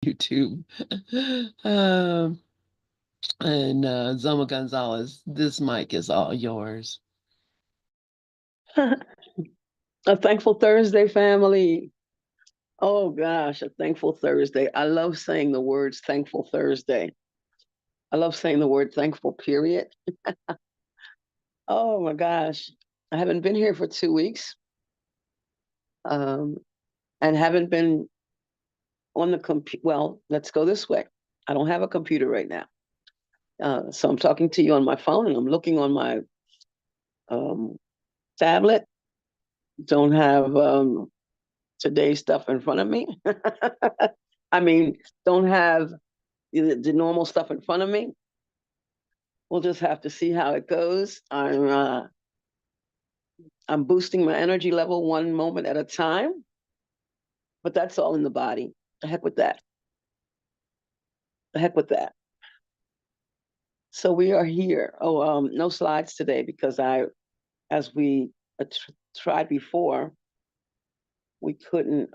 YouTube. Um, and Zulma Gonzalez, this mic is all yours. A thankful Thursday, family. Oh gosh, a thankful Thursday. I love saying the words thankful Thursday. I love saying the word thankful, period. Oh my gosh. I haven't been here for 2 weeks, um, and haven't been on the computer. Well, let's go this way. I don't have a computer right now. So I'm talking to you on my phone and I'm looking on my um, tablet. Don't have today's stuff in front of me. I mean, don't have the normal stuff in front of me. We'll just have to see how it goes. I'm boosting my energy level one moment at a time, but that's all in the body. The heck with that. The heck with that. So we are here. Oh, no slides today because as we tried before, we couldn't.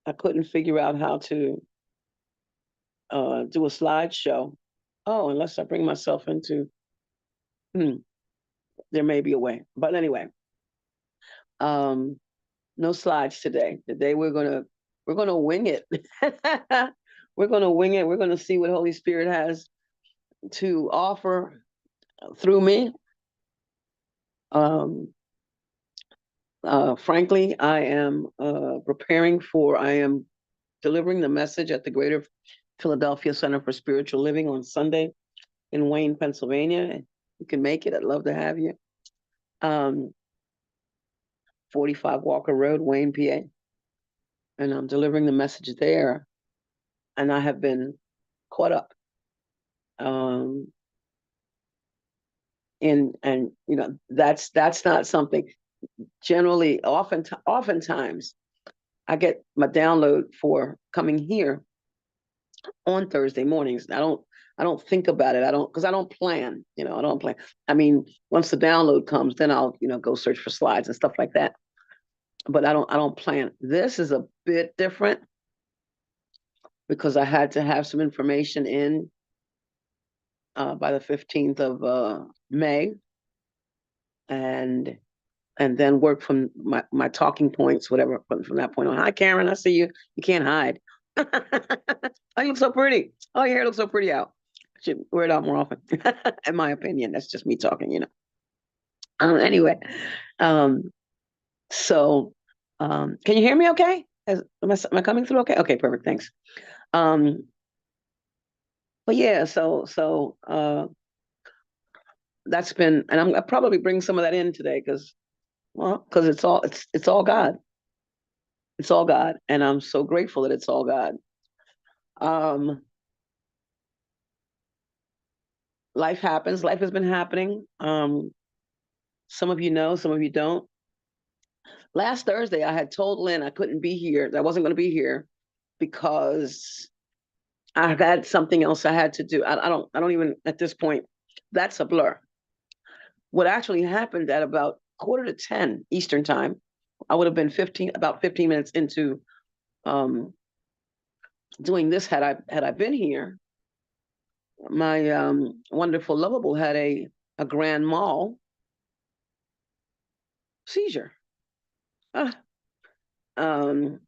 I couldn't figure out how to do a slideshow. Oh, unless I bring myself into. Hmm, there may be a way, but anyway, um, no slides today. Today we're gonna wing it. We're gonna wing it. We're gonna see what Holy Spirit has to offer through me. Um, frankly, I am preparing for. I am delivering the message at the Greater Philadelphia Center for Spiritual Living on Sunday in Wayne, Pennsylvania. You can make it. I'd love to have you. Um, 45 Walker Road, Wayne, PA. And I'm delivering the message there. And I have been caught up. Um, and that's not something generally oftentimes I get my download for coming here on Thursday mornings. I don't think about it. I don't because I don't plan, I don't plan. I mean, once the download comes, then I'll, go search for slides and stuff like that. But I don't plan. This is a bit different because I had to have some information in by the 15th of May, and then work from my talking points, whatever, from that point on. Hi, Karen, I see you. You can't hide. Oh, you look so pretty. Oh, your hair looks so pretty out. I should wear it out more often. In my opinion, that's just me talking. Anyway, um, so can you hear me? Okay, am I coming through? Okay, okay, perfect. Thanks. Um, but yeah, so that's been, and I'll probably bring some of that in today because it's all God. It's all God, and I'm so grateful that it's all God. Um, Life happens. Life has been happening. Some of you know, some of you don't. Last Thursday, I had told Lynn I couldn't be here. That I wasn't going to be here because I had something else I had to do. I don't even at this point. That's a blur. What actually happened at about quarter to 10 Eastern time, I would have been about 15 minutes into um, doing this had I been here. My wonderful lovable had a grand mal seizure. Ah, um,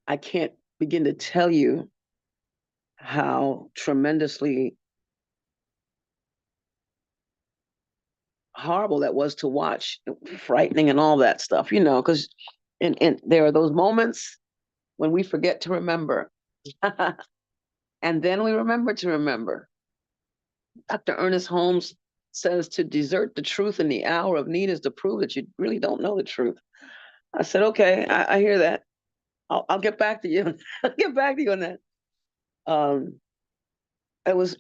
I can't begin to tell you how tremendously horrible that was to watch, frightening and all that stuff, because and there are those moments when we forget to remember. And then we remember to remember. Dr. Ernest Holmes says to desert the truth in the hour of need is to prove that you really don't know the truth. I said, okay, I hear that. I'll get back to you. I'll get back to you on that. Um, it was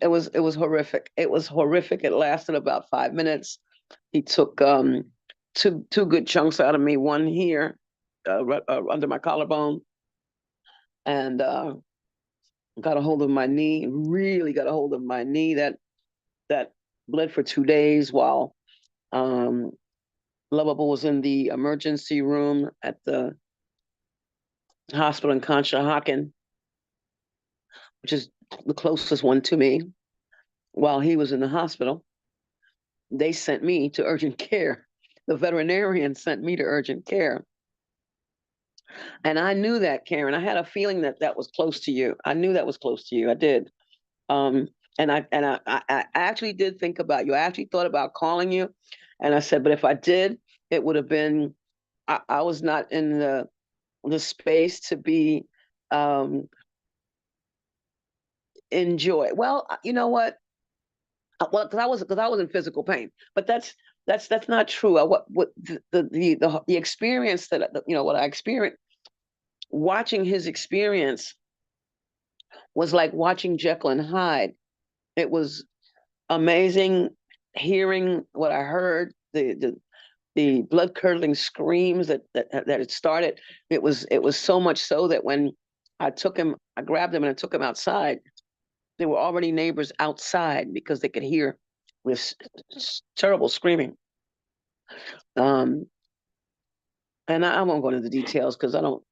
horrific. It was horrific. It lasted about 5 minutes. He took two good chunks out of me. One here, under my collarbone, and got a hold of my knee. Really got a hold of my knee. That bled for 2 days while um, Lovable was in the emergency room at the hospital in Conshohocken, which is the closest one to me. While he was in the hospital, they sent me to urgent care. The veterinarian sent me to urgent care. And I knew that, Karen. I had a feeling that that was close to you. I knew that was close to you. I did. Um, and I actually did think about you. I actually thought about calling you, and I said, but if I did, it would have been. I was not in the space to be enjoy. Well, you know what? Well, because I was in physical pain, but that's not true. What the experience that what I experienced watching his experience was like watching Jekyll and Hyde. It was amazing hearing what I heard, the blood curdling screams that it started. It was so much so that when I grabbed him and I took him outside. There were already neighbors outside because they could hear this terrible screaming. Um, and I won't go into the details because I don't,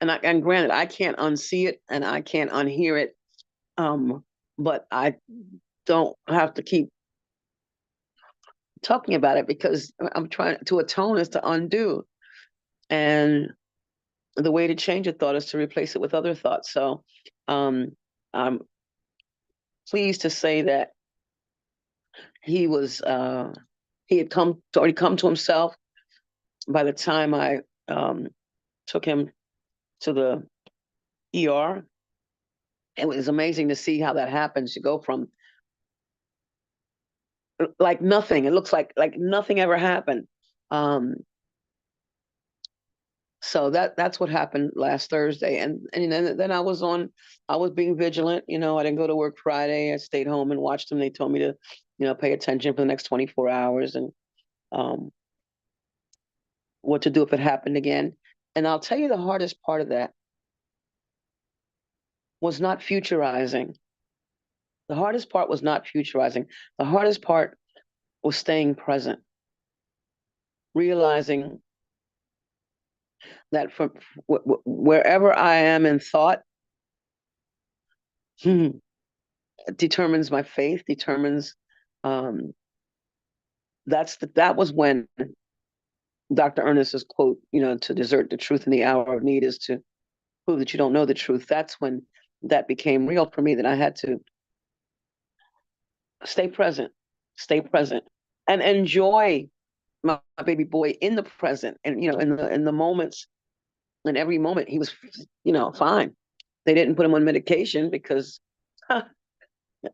and granted, I can't unsee it and I can't unhear it. But I don't have to keep talking about it because I'm trying to atone is to undo. And the way to change a thought is to replace it with other thoughts. So um, I'm pleased to say that he was he had already come to himself by the time I took him to the ER. It was amazing to see how that happens. You go from like nothing. It looks like nothing ever happened. Um, so that's what happened last Thursday, and then I was being vigilant. I didn't go to work Friday. I stayed home and watched them. They told me to, pay attention for the next 24 hours and um, what to do if it happened again. And I'll tell you the hardest part of that was not futurizing. The hardest part was not futurizing. The hardest part was staying present, realizing that from wherever I am in thought determines my faith, determines um, that was when Dr. Ernest's quote, to desert the truth in the hour of need is to prove that you don't know the truth. That's when that became real for me, that I had to stay present, stay present, and enjoy my baby boy in the present, and in the moments, in every moment he was fine. They didn't put him on medication because huh,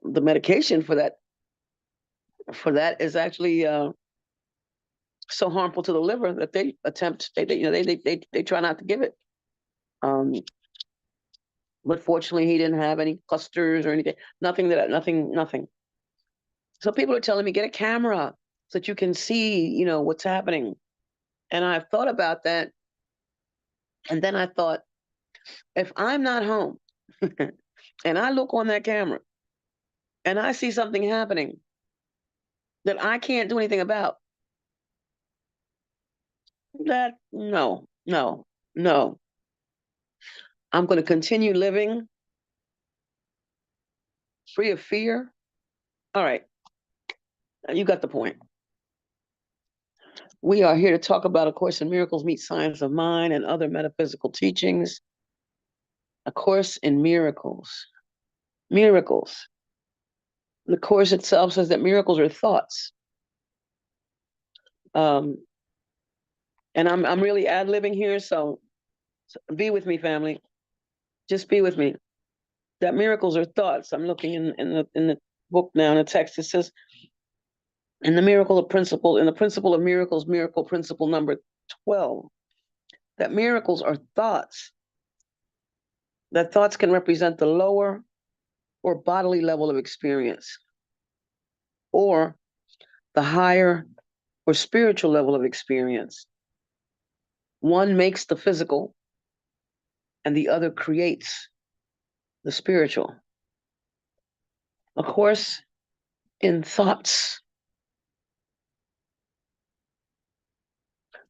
the medication for that is actually so harmful to the liver that they attempt they try not to give it. um but fortunately he didn't have any clusters or anything, nothing. So people are telling me, get a camera so that you can see what's happening. And I've thought about that, and then I thought, if I'm not home and I look on that camera and I see something happening that I can't do anything about, that no, no, no. I'm going to continue living free of fear. All right, you got the point. We are here to talk about A Course in Miracles Meet Science of Mind and other metaphysical teachings. A Course in Miracles. Miracles. The Course itself says that miracles are thoughts. Um, and I'm really ad-libbing here, so be with me, family. Just be with me. That miracles are thoughts. I'm looking in the book now in the text. It says in the principle of miracles, miracle principle number 12, that miracles are thoughts. That thoughts can represent the lower or bodily level of experience, or the higher or spiritual level of experience. One makes the physical, and the other creates the spiritual. A course in thoughts.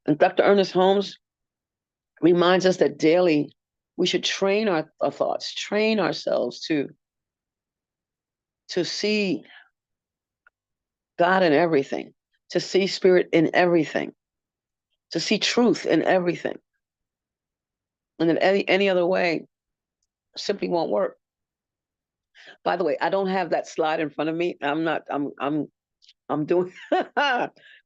And Dr. Ernest Holmes reminds us that daily We should train our thoughts, train ourselves to see God in everything, to see spirit in everything, to see truth in everything. And that any other way simply won't work. By the way, I don't have that slide in front of me. I'm doing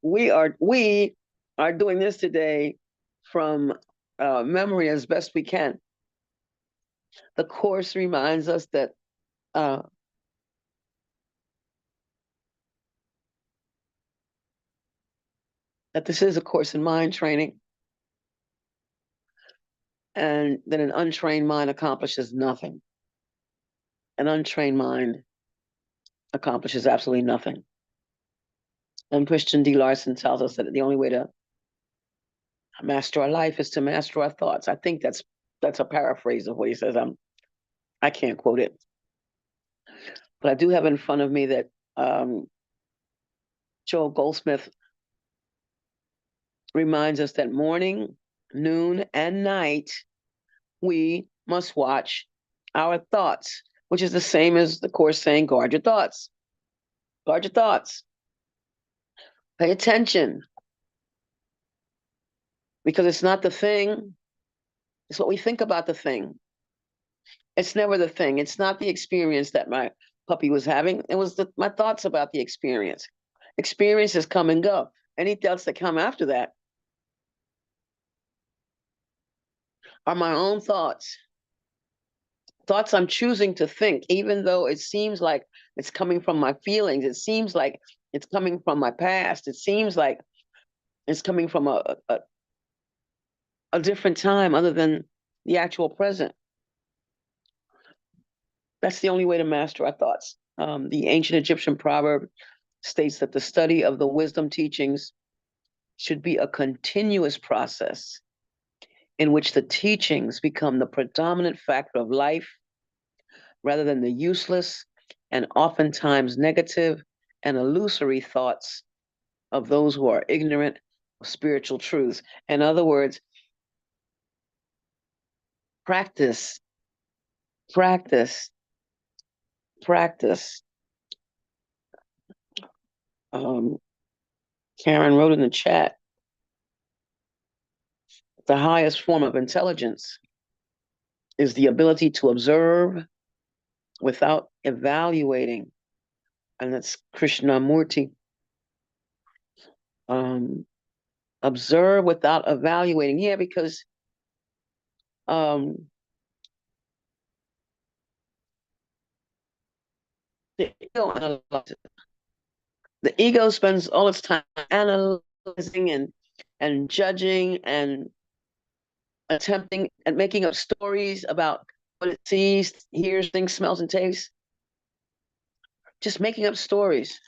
we are doing this today from memory as best we can. The course reminds us uh, that this is a course in mind training, and that an untrained mind accomplishes nothing. An untrained mind accomplishes absolutely nothing. And Christian D. Larson tells us that the only way to master our life is to master our thoughts. I think that's a paraphrase of what he says. I can't quote it, but I do have in front of me that Joel Goldsmith reminds us that morning, noon, and night we must watch our thoughts, which is the same as the course saying, guard your thoughts. Guard your thoughts. Pay attention. Because it's not the thing, it's what we think about the thing. It's never the thing. It's not the experience that my puppy was having. It was my thoughts about the experience. Experiences come and go. Any thoughts that come after that are my own thoughts. Thoughts I'm choosing to think, even though it seems like it's coming from my feelings. It seems like it's coming from my past. It seems like it's coming from a different time other than the actual present. That's the only way to master our thoughts. The ancient Egyptian proverb states that the study of the wisdom teachings should be a continuous process in which the teachings become the predominant factor of life rather than the useless and oftentimes negative and illusory thoughts of those who are ignorant of spiritual truths. In other words, practice, practice, practice. Karen wrote in the chat, the highest form of intelligence is the ability to observe without evaluating. And that's Krishnamurti. Observe without evaluating. Yeah, because the ego, the ego spends all its time analyzing and judging and attempting and making up stories about what it sees, hears, thinks, smells, and tastes. Just making up stories.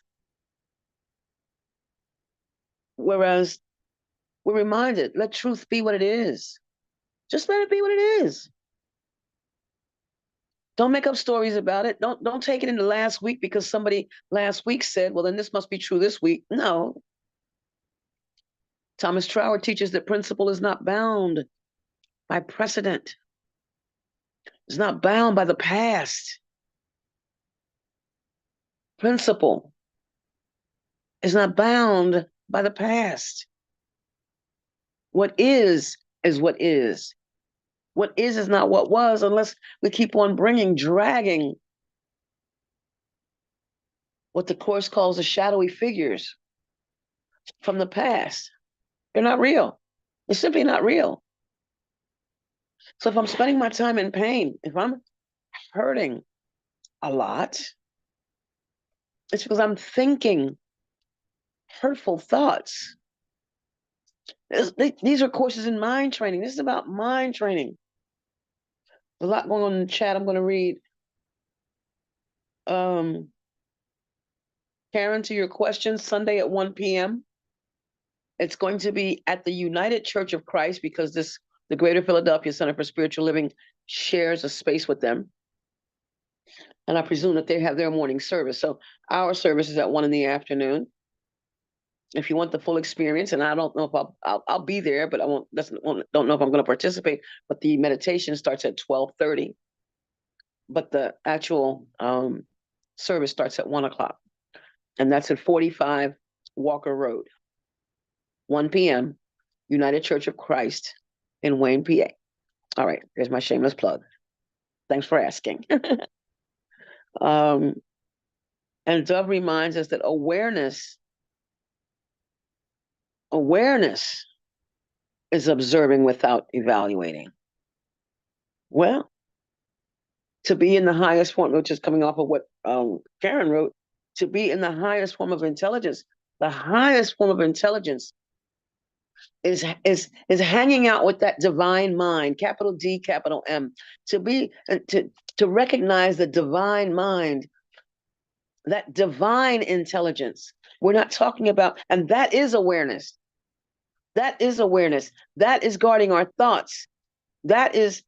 Whereas we're reminded, let truth be what it is. Just let it be what it is. Don't make up stories about it. Don't take it into last week because somebody last week said, well, then this must be true this week. No. Thomas Trower teaches that principle is not bound by precedent. It's not bound by the past. Principle is not bound by the past. What is what is. What is not what was unless we keep on dragging what the Course calls the shadowy figures from the past. They're not real. They're simply not real. So if I'm spending my time in pain, if I'm hurting a lot, it's because I'm thinking hurtful thoughts. These are courses in mind training. This is about mind training. There's a lot going on in the chat. I'm going to read. Karen, to your question, Sunday at 1 p.m. It's going to be at the United Church of Christ because the Greater Philadelphia Center for Spiritual Living shares a space with them. And I presume that they have their morning service. So our service is at 1 in the afternoon. if you want the full experience, and I don't know if I'll be there, but I don't know if I'm going to participate. But the meditation starts at 12:30, but the actual service starts at 1 o'clock, and that's at 45 Walker Road, 1 p.m. United Church of Christ in Wayne, PA. All right, there's my shameless plug. Thanks for asking. um, and Dove reminds us that awareness is observing without evaluating. Well, to be in the highest form, which is coming off of what Karen wrote, to be in the highest form of intelligence. The highest form of intelligence is hanging out with that divine mind, capital D, capital M. To recognize the divine mind, that divine intelligence. We're not talking about, and that is awareness. That is awareness. That is guarding our thoughts. That is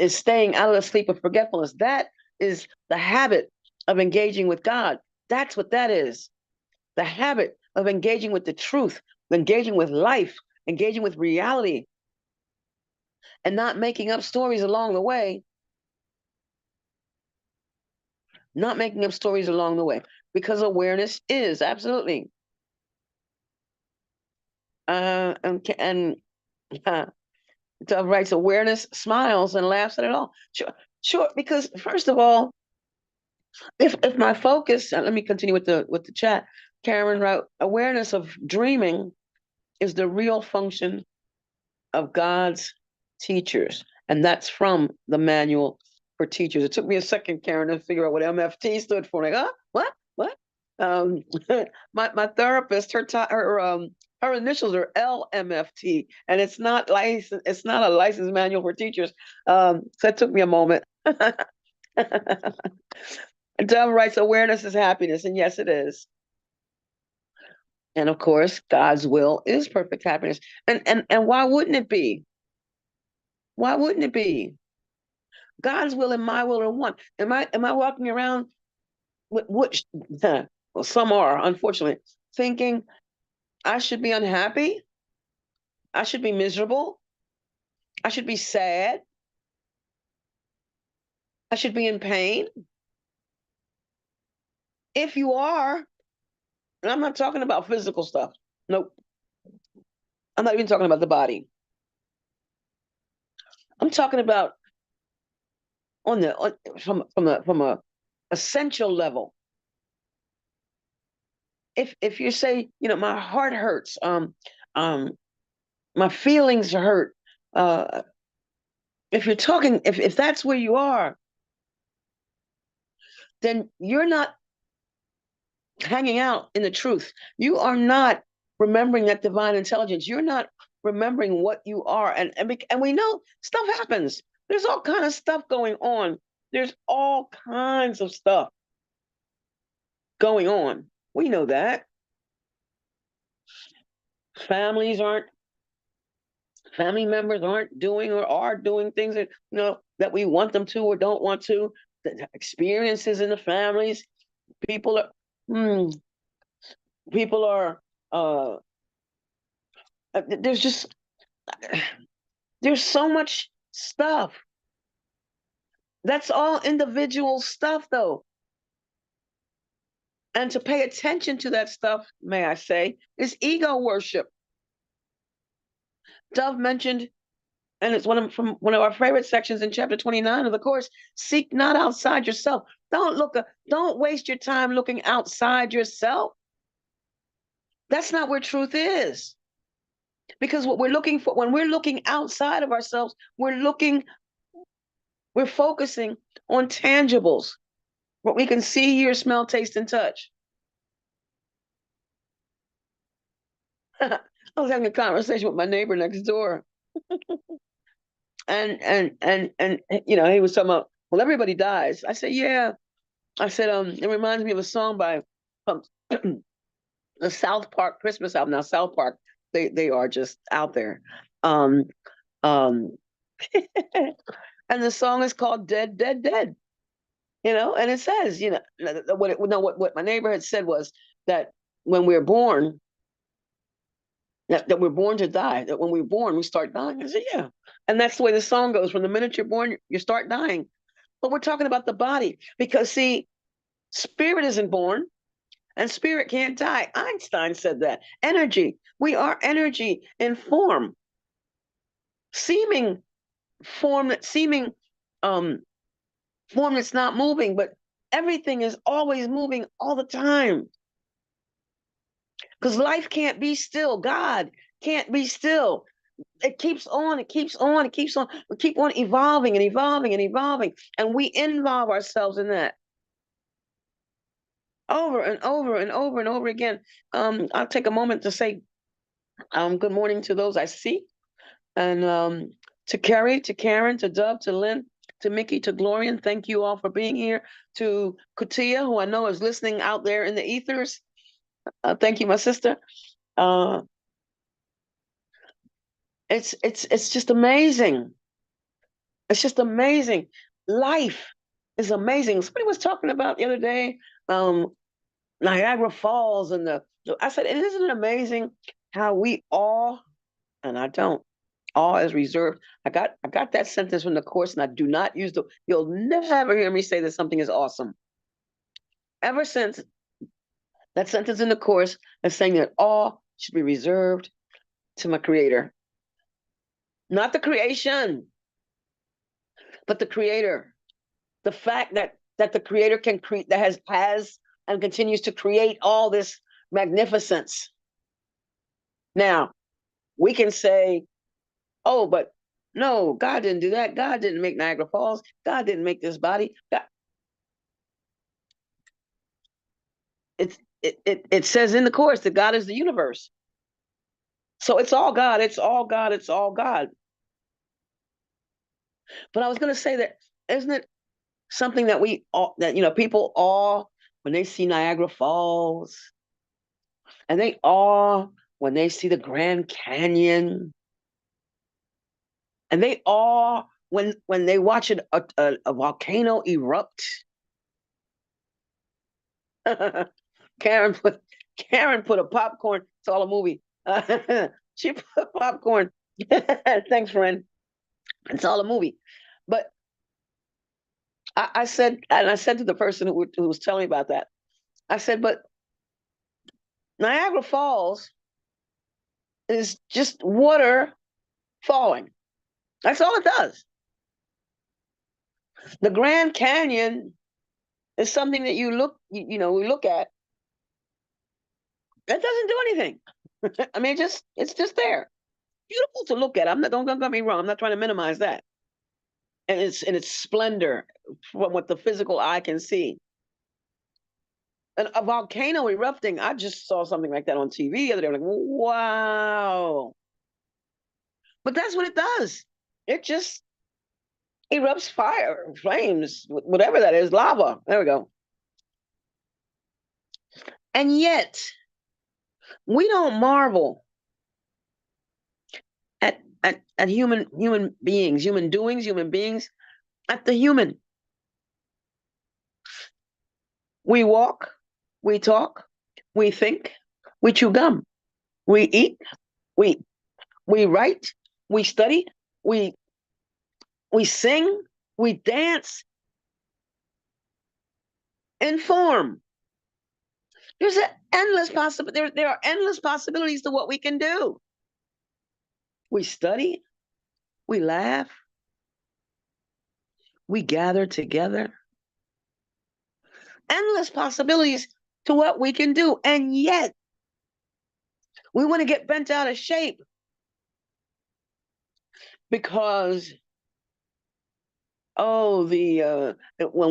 staying out of the sleep of forgetfulness. That is the habit of engaging with God. That's what that is. The habit of engaging with the truth, engaging with life, engaging with reality, and not making up stories along the way. Not making up stories along the way, because awareness is absolutely. And Dove writes, awareness smiles and laughs at it all. Sure. Because first of all, if my focus, let me continue with the chat. Karen wrote, awareness of dreaming is the real function of God's teachers, and that's from the manual for teachers. It took me a second, Karen, to figure out what MFT stood for. Like, what? Um, my therapist, her initials are LMFT, and it's not license. It's not a license manual for teachers. So it took me a moment. Dove writes, awareness is happiness, and yes, it is. And of course, God's will is perfect happiness. And why wouldn't it be? Why wouldn't it be? God's will and my will are one. Am I walking around with which well, some are, unfortunately, thinking I should be unhappy? I should be miserable? I should be sad? I should be in pain? If you are, and I'm not talking about physical stuff. Nope. I'm not even talking about the body. I'm talking about from a essential level. If you say, my heart hurts, my feelings hurt, if that's where you are, then you're not hanging out in the truth. You are not remembering that divine intelligence. You're not remembering what you are. And we know stuff happens. There's all kinds of stuff going on. There's all kinds of stuff going on. We know that. Family members aren't doing or are doing things that we want them to or don't want to. The experiences in the families, people are people are there's so much stuff. That's all individual stuff, though. And to pay attention to that stuff, may I say, is ego worship. Dove mentioned, and it's from one of our favorite sections in chapter 29 of the course, seek not outside yourself. Don't waste your time looking outside yourself. That's not where truth is. Because what we're looking for, when we're looking outside of ourselves, we're focusing on tangibles, what we can see, hear, smell, taste, and touch. I was having a conversation with my neighbor next door. and he was talking about, well, everybody dies. I said, yeah. I said, it reminds me of a song by the South Park Christmas album. Now, South Park, they are just out there. Um, um, and the song is called Dead, Dead, Dead. And it says, what my neighbor had said was that when we're born, that we're born to die, that when we're born, we start dying. I said, yeah. And that's the way the song goes. From the minute you're born, you start dying. But we're talking about the body because, see, spirit isn't born and spirit can't die. Einstein said that. Energy. We are energy in form, seeming seeming um, form that's not moving, but everything is always moving all the time. Because life can't be still. God can't be still. It keeps on, it keeps on, it keeps on. We keep on evolving and evolving and evolving. And we involve ourselves in that over and over and over and over again. I'll take a moment to say good morning to those I see. And to Carrie, to Karen, to Dove, to Lynn, to Mickey, to Glorian, thank you all for being here. To Katia, who I know is listening out there in the ethers. Thank you, my sister. Uh, it's just amazing. It's just amazing. Life is amazing. Somebody was talking about the other day, um, Niagara Falls and I said, isn't it amazing how we all, and I don't, all is reserved. I got that sentence from the course, and I do not use you'll never hear me say that something is awesome. Ever since that sentence in the course is saying that all should be reserved to my creator. Not the creation, but the creator. The fact that the creator can create, that has and continues to create all this magnificence. Now, we can say, oh, but no, God didn't do that. God didn't make Niagara Falls. God didn't make this body. It says in the course that God is the universe. So it's all God, it's all God, it's all God. But I was going to say that, isn't it something that we all, that, people all, when they see Niagara Falls, and they all, when they see the Grand Canyon, and they all, when they watch a volcano erupt, Karen put Karen put a popcorn. It's all a movie. She put popcorn. Thanks, friend. It's all a movie. But I said, and I said to the person who was telling me about that, I said, but Niagara Falls is just water falling. That's all it does. The Grand Canyon is something that we look at. That doesn't do anything. I mean, it's just there. Beautiful to look at. Don't get me wrong. I'm not trying to minimize that. And its splendor from what the physical eye can see. And a volcano erupting. I just saw something like that on TV the other day. I'm like, wow. But that's what it does. It just erupts fire, flames, whatever that is, lava. There we go. And yet, we don't marvel at human beings, human doings, human beings, at the human. We walk, we talk, we think, we chew gum, we eat, we write, we study, we sing, we dance, inform. There's an endless possibility. There are endless possibilities to what we can do. We study, we laugh, we gather together. Endless possibilities to what we can do. And yet, we want to get bent out of shape because, when we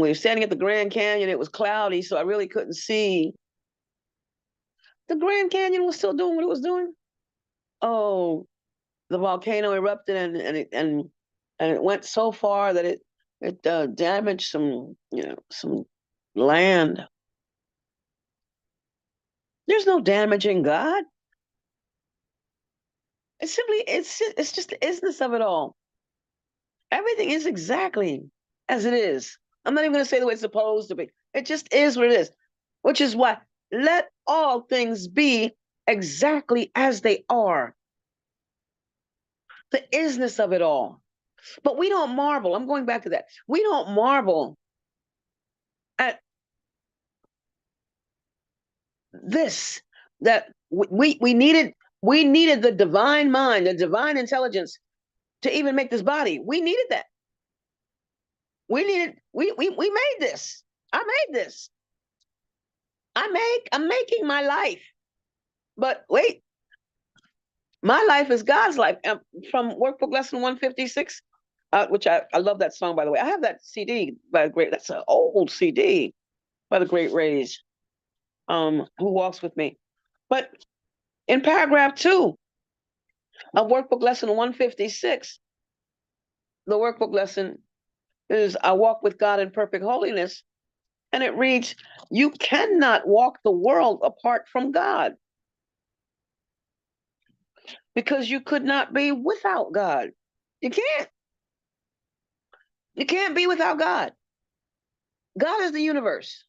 were standing at the Grand Canyon, it was cloudy, so I really couldn't see. The Grand Canyon was still doing what it was doing. Oh, the volcano erupted and it went so far that it damaged some land. There's no damaging God. It's just the isness of it all. Everything is exactly as it is. I'm not even going to say the way it's supposed to be. It just is what it is, which is why let all things be exactly as they are. The isness of it all. But we don't marvel. I'm going back to that. We don't marvel at this, that we needed the divine mind, the divine intelligence to even make this body. We needed that. We made this. I made this. I'm making my life. But wait, my life is God's life. From Workbook Lesson 156, which I love that song, by the way. I have that CD by the great, that's an old CD by the great Rays, Who Walks With Me. But in paragraph 2 of Workbook Lesson 156, the workbook lesson is I walk with God in perfect holiness. And it reads, you cannot walk the world apart from God, because you could not be without God. You can't. You can't be without God. God is the universe.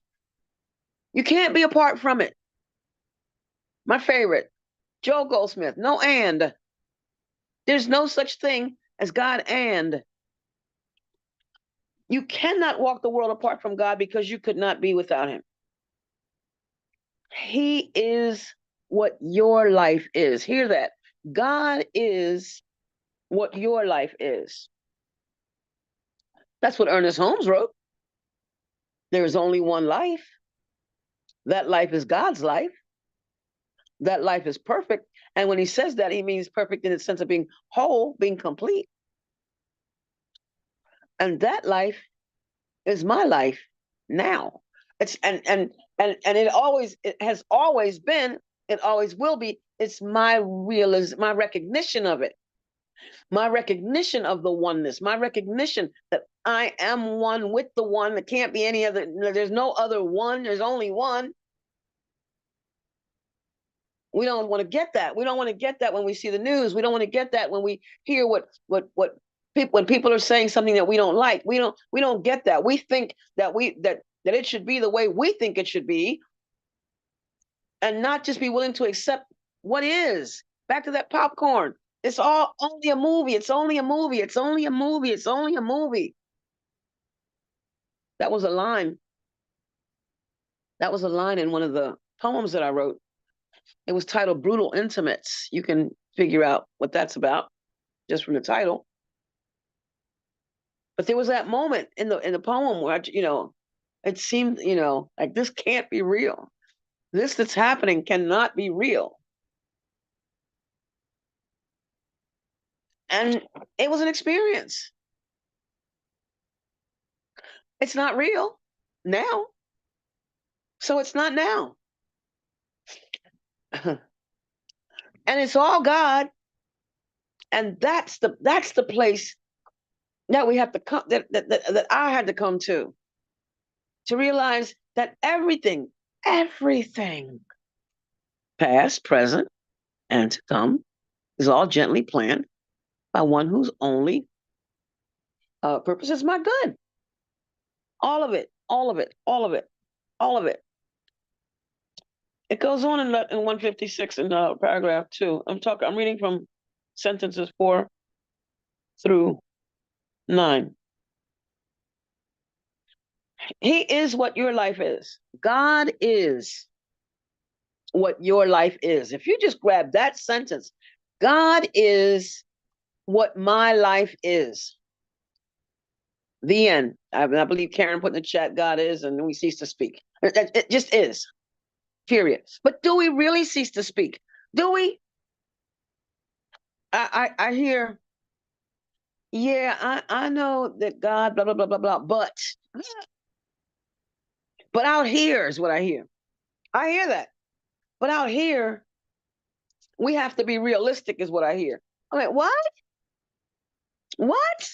You can't be apart from it. My favorite, Joel Goldsmith, no and. There's no such thing as God and. You cannot walk the world apart from God because you could not be without him. He is what your life is. Hear that. God is what your life is. That's what Ernest Holmes wrote. There is only one life. That life is God's life. That life is perfect. And when he says that, he means perfect in the sense of being whole, being complete. And that life is my life now. It's and it has always been, it always will be. It's my my recognition of it. My recognition of the oneness, my recognition that I am one with the one. There can't be any other, there's no other one, there's only one. We don't want to get that. We don't want to get that when we see the news. We don't want to get that when we hear what people, when people are saying something that we don't like. We don't get that. We think that that it should be the way we think it should be, and not just be willing to accept what is. Back to that popcorn. It's all only a movie. It's only a movie. It's only a movie. It's only a movie. That was a line. That was a line in one of the poems that I wrote. It was titled Brutal Intimates. You can figure out what that's about just from the title. But there was that moment in the poem where it seemed, like this can't be real. This that's happening cannot be real. And it was an experience. It's not real now. So it's not now. And it's all God. And that's the place that we have to come, that I had to come to realize that everything, past, present, and to come, is all gently planned by one whose only purpose is my good. All of it, all of it, all of it, all of it. It goes on in 156 in paragraph 2. I'm reading from sentences 4 through 9. He is what your life is. God is what your life is. If you just grab that sentence, God is what my life is. The end. I believe Karen put in the chat, God is, and we cease to speak. It just is. Period. But do we really cease to speak? Do we? I hear, yeah, I know that God, blah, blah, blah, blah, blah, but out here is what I hear. I hear that. But out here, we have to be realistic, is what I hear. I mean, what? What?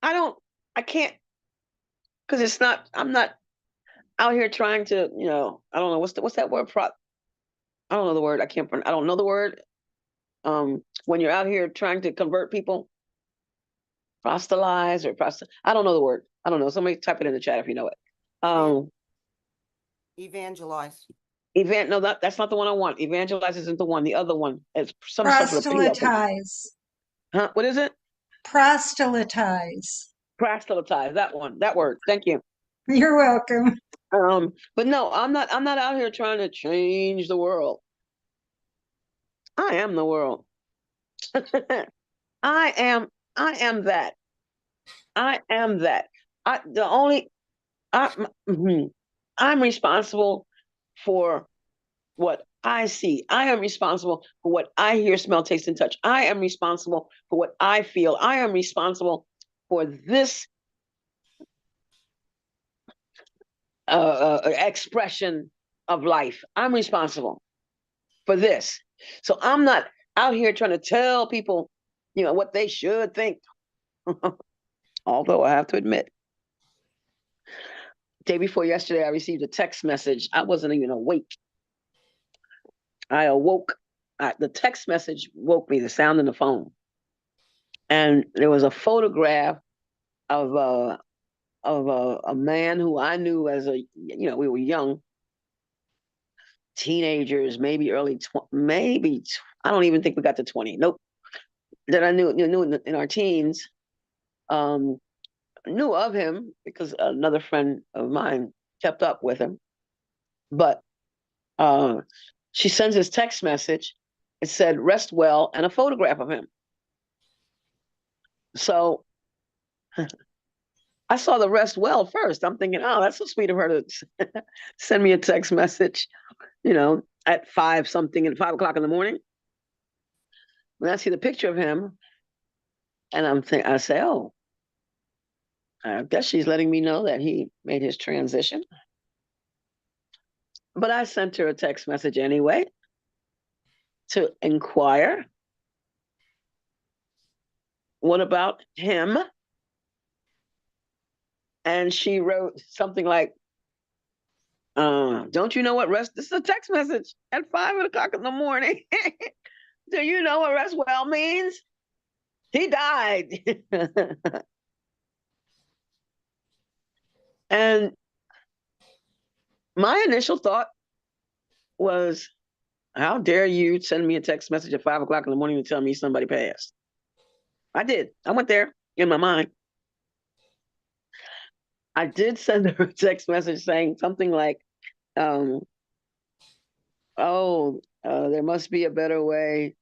I can't, because I'm not out here trying to, I don't know, what's that word? I don't know the word. I don't know the word. When you're out here trying to convert people, proselytize I don't know the word. I don't know. Somebody type it in the chat if you know it. Evangelize. No, that's not the one I want. Evangelize isn't the one. The other one is some sort of appeal, I think. Proselytize. Huh? What is it? Proselytize. Proselytize. That one. That word. Thank you. You're welcome. But no, I'm not out here trying to change the world. I am the world. I am I am that. I am that. I the only I I'm responsible for what I see. I am responsible for what I hear, smell, taste, and touch. I am responsible for what I feel. I am responsible for this expression of life. I'm responsible for this. So I'm not out here trying to tell people, what they should think. Although I have to admit, day before yesterday, I received a text message. I wasn't even awake. I awoke. The text message woke me, the sound in the phone. And there was a photograph of a man who I knew as we were young teenagers, maybe I don't even think we got to 20. Nope. That I knew in our teens. Knew of him because another friend of mine kept up with him. But she sends this text message. It said, "Rest well," and a photograph of him. So I saw the "rest well" first. I'm thinking, oh, that's so sweet of her to send me a text message, at 5 o'clock in the morning. When I see the picture of him, and I say, oh, I guess she's letting me know that he made his transition. But I sent her a text message anyway to inquire, what about him? And she wrote something like, don't you know what rest? This is a text message at 5 o'clock in the morning. Do you know what rest well means? He died. And my initial thought was, how dare you send me a text message at 5 o'clock in the morning to tell me somebody passed? I did. I went there in my mind. I did send her a text message saying something like, there must be a better way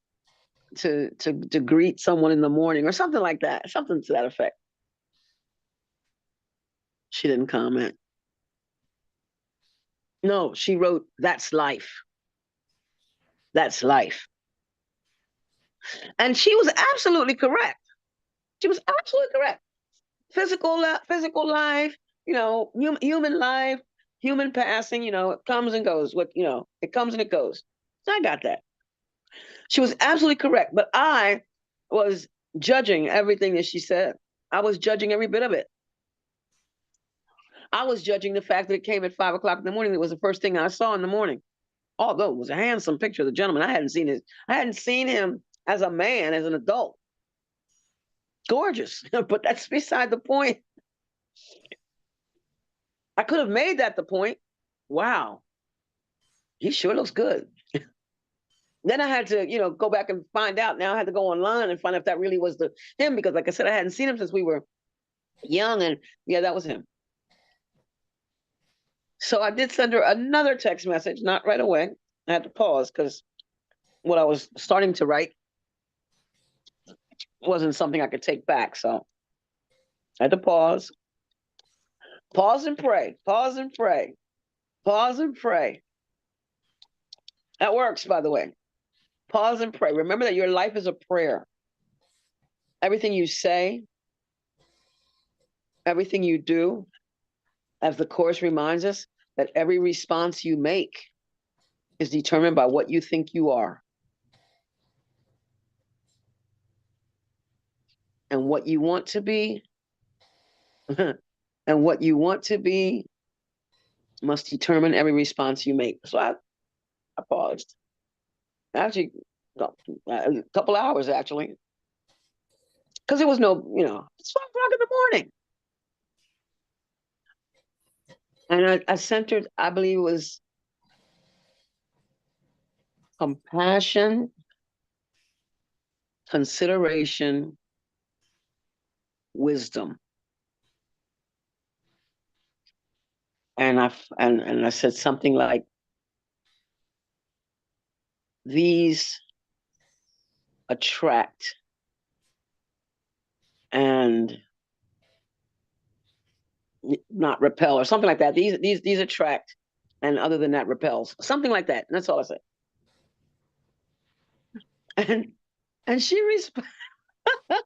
to greet someone in the morning, or something like that, something to that effect. She didn't comment. No, she wrote, "That's life. That's life." And she was absolutely correct. She was absolutely correct. Physical life, human life, human passing, it comes and goes. It comes and it goes. I got that. She was absolutely correct, but I was judging everything that she said. I was judging every bit of it. I was judging the fact that it came at 5 o'clock in the morning. It was the first thing I saw in the morning. Although it was a handsome picture of the gentleman. I hadn't seen him as a man, as an adult. Gorgeous. But that's beside the point. I could have made that the point. Wow, he sure looks good. Then I had to, go back and find out. Now I had to go online and find out if that really was him, because like I said, I hadn't seen him since we were young, and yeah, that was him. So I did send her another text message, not right away. I had to pause because what I was starting to write wasn't something I could take back. So I had to pause and pray, pause and pray, pause and pray. That works, by the way. Pause and pray. Remember that your life is a prayer. Everything you say, everything you do, as the Course reminds us, that every response you make is determined by what you think you are. And what you want to be, and what you want to be must determine every response you make. So I paused. Actually, a couple hours, actually. Because it was it's 5 o'clock in the morning. And I sent her, I believe it was compassion, consideration, wisdom. And I said something like, these attract and not repel, or something like that. These attract, and other than that, repels. Something like that. And that's all I said. And she responded, and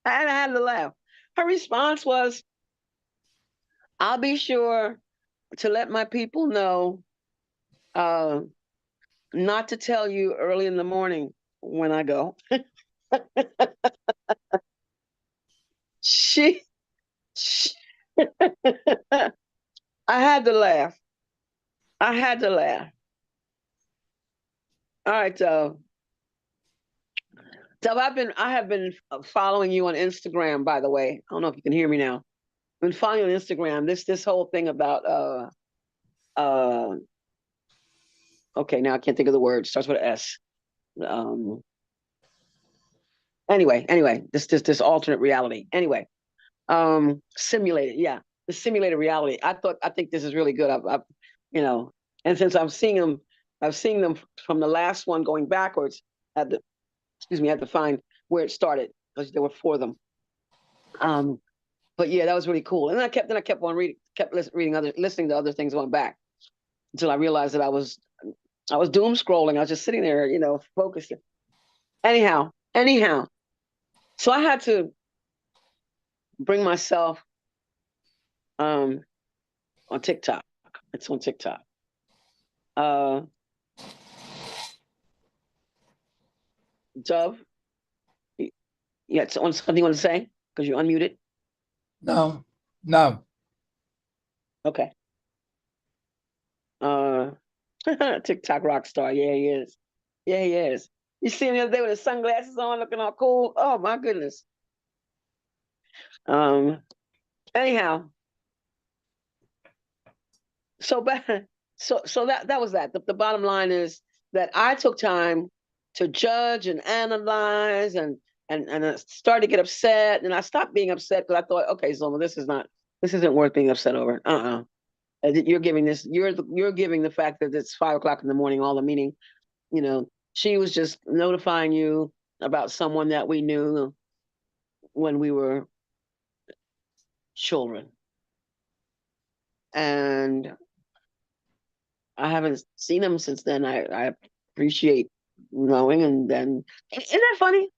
I had to laugh. Her response was, "I'll be sure to let my people know, uh, not to tell you early in the morning when I go." she, she I had to laugh. I had to laugh. All right, so I have been following you on Instagram, by the way. I don't know if you can hear me now. I've been following you on Instagram. This whole thing about uh okay, now I can't think of the word. Starts with an S. Um anyway, this alternate reality. Anyway, simulated, yeah. The simulated reality. I think this is really good. I've you know, and since I've seen them from the last one going backwards. At the Excuse me, I had to find where it started because there were four of them. Um, but yeah, that was really cool. And then I kept on reading, listening to other things going back until I realized that I was doom scrolling. I was just sitting there, focusing. Anyhow, so I had to bring myself um on TikTok. It's on TikTok. Uh, Dove, you had something you want to say because you're unmuted. No, no. Okay. Uh, TikTok rock star. Yeah, he is. Yeah, he is. You see him the other day with his sunglasses on, looking all cool. Oh my goodness. Um. Anyhow, so back, so that was that. The bottom line is that I took time to judge and analyze, and I started to get upset, and I stopped being upset because I thought, okay, Zulma, this isn't worth being upset over. You're giving you're giving the fact that it's 5 o'clock in the morning all the meaning. She was just notifying you about someone that we knew when we were children. And I haven't seen him since then. I appreciate knowing. And then, isn't that funny?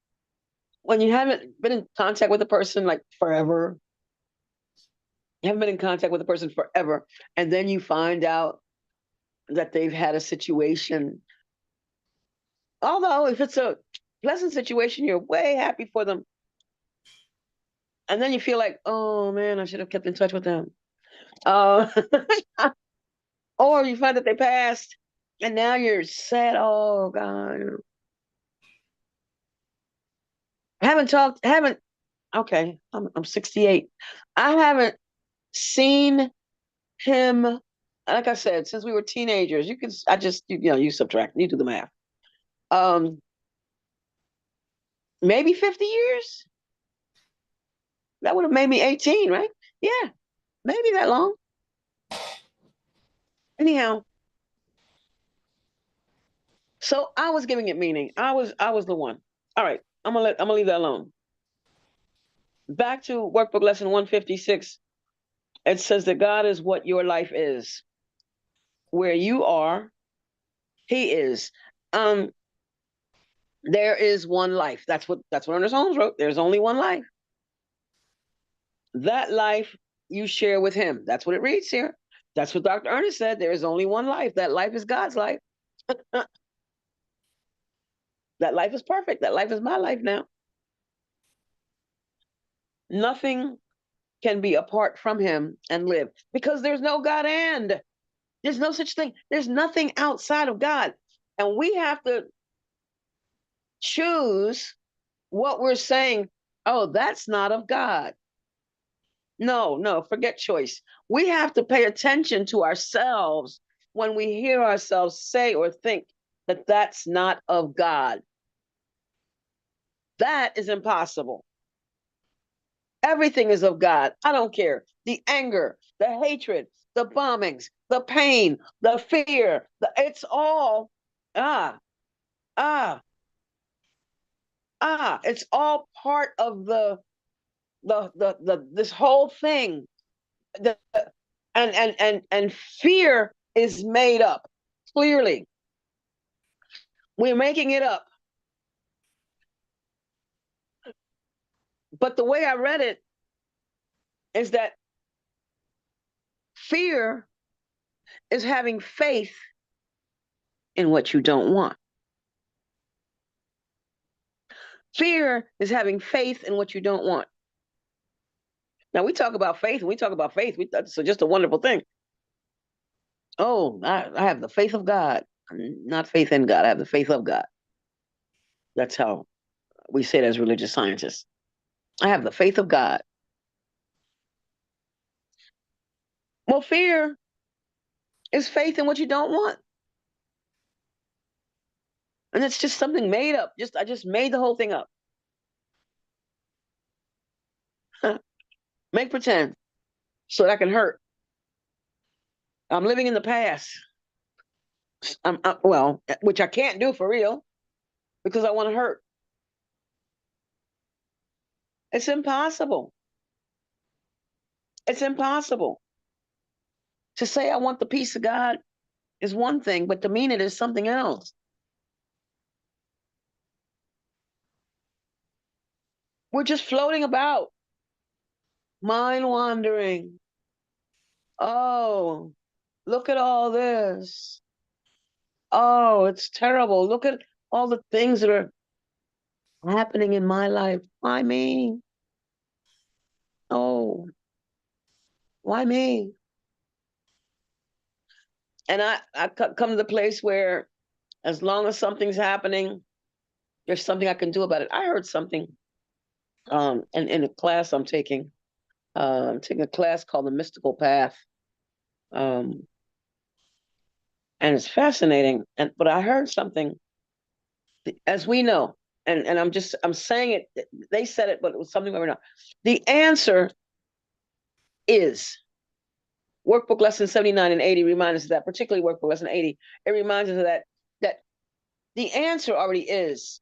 When you haven't been in contact with a person like forever, you haven't been in contact with a person forever, and then you find out that they've had a situation. Although, if it's a pleasant situation, you're way happy for them. And then you feel like, oh man, I should have kept in touch with them. Uh, or you find that they passed, and now you're sad. Oh God, haven't. Okay, I'm 68. I haven't seen him. Like I said, since we were teenagers. You subtract, you do the math. Um, maybe 50 years. That would have made me 18, right? Yeah, maybe that long. Anyhow, so I was giving it meaning. I was the one. All right, I'm gonna leave that alone. Back to workbook lesson 156. It says that God is what your life is. Where you are, He is. Um, there is one life. That's what Ernest Holmes wrote. There's only one life. That life you share with Him. That's what it reads here. That's what Dr. Ernest said. There is only one life. That life is God's life. That life is perfect. That life is my life now. Nothing can be apart from Him and live because there's no God and. There's no such thing. There's nothing outside of God. And we have to choose what we're saying. Oh, that's not of God. No, forget choice. We have to pay attention to ourselves when we hear ourselves say or think, that that's not of God. That is impossible. Everything is of God. I don't care. The anger, the hatred, the bombings, the pain, the fear, it's all ah, ah, it's all part of the this whole thing. The, and fear is made up. Clearly. We're making it up. But the way I read it is that fear is having faith in what you don't want. Fear is having faith in what you don't want. Now we talk about faith, and we talk about faith. That's just a wonderful thing. Oh, I have the faith of God, not faith in God. I have the faith of God. That's how we say it as religious scientists. I have the faith of God. Well, fear is faith in what you don't want. And it's just something made up. I just made the whole thing up. Make pretend so that I can hurt. I'm living in the past. Well, which I can't do for real because I want to hurt. It's impossible. It's impossible. To say I want the peace of God is one thing, but to mean it is something else. We're just floating about, mind wandering. Oh, look at all this. Oh, it's terrible. Look at all the things that are happening in my life. Why me? Oh, why me? And I come to the place where as long as something's happening, there's something I can do about it. I heard something in a class I'm taking. I'm taking a class called The Mystical Path. And it's fascinating. But I heard something, as we know, and I'm saying it, they said it, but it was something we know. The answer is workbook lesson 79 and 80 reminds us of that, particularly workbook lesson 80. It reminds us of that the answer already is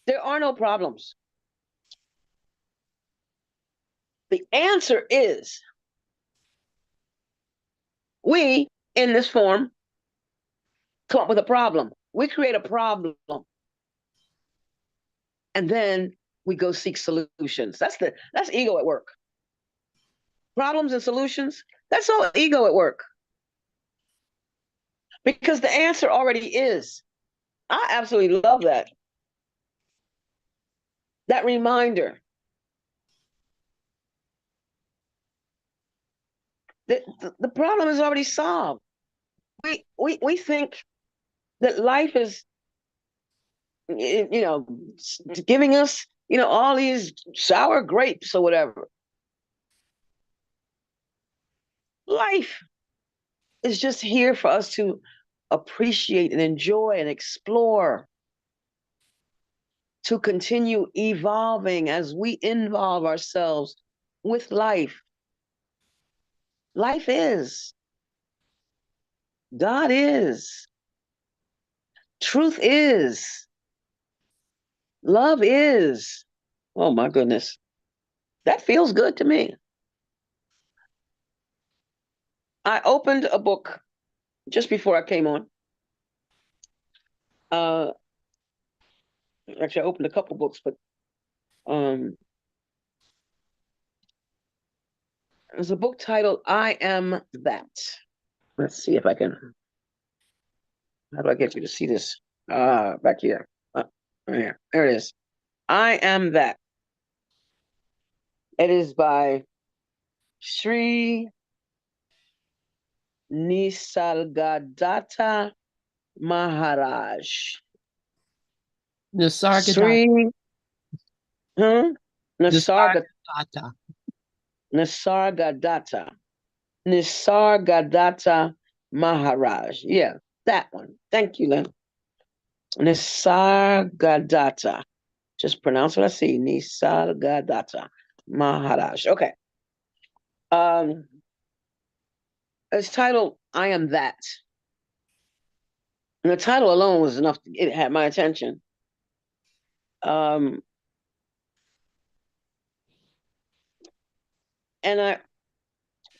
there are no problems. The answer is we, in this form, come up with a problem. We create a problem. And then we go seek solutions. That's ego at work. Problems and solutions, that's all ego at work. Because the answer already is. I absolutely love that. That reminder. The problem is already solved. We think that life is, giving us, all these sour grapes or whatever. Life is just here for us to appreciate and enjoy and explore, to continue evolving as we involve ourselves with life. Life is. God is. Truth is. Love is. Oh my goodness. That feels good to me. I opened a book just before I came on. Actually, I opened a couple books, but there's a book titled I Am That. Let's see if I can. How do I get you to see this? Back here. Right here. There it is. I Am That. It is by Sri Nisargadatta Maharaj. Nisargadatta. Sri Nisargadatta. Nisargadatta. Nisargadatta. Nisargadatta Maharaj. Yeah, that one. Thank you, Lynn. Nisargadatta. Just pronounce what I see. Nisargadatta. Maharaj. Okay. It's titled I Am That. And the title alone was enough. It had my attention. And I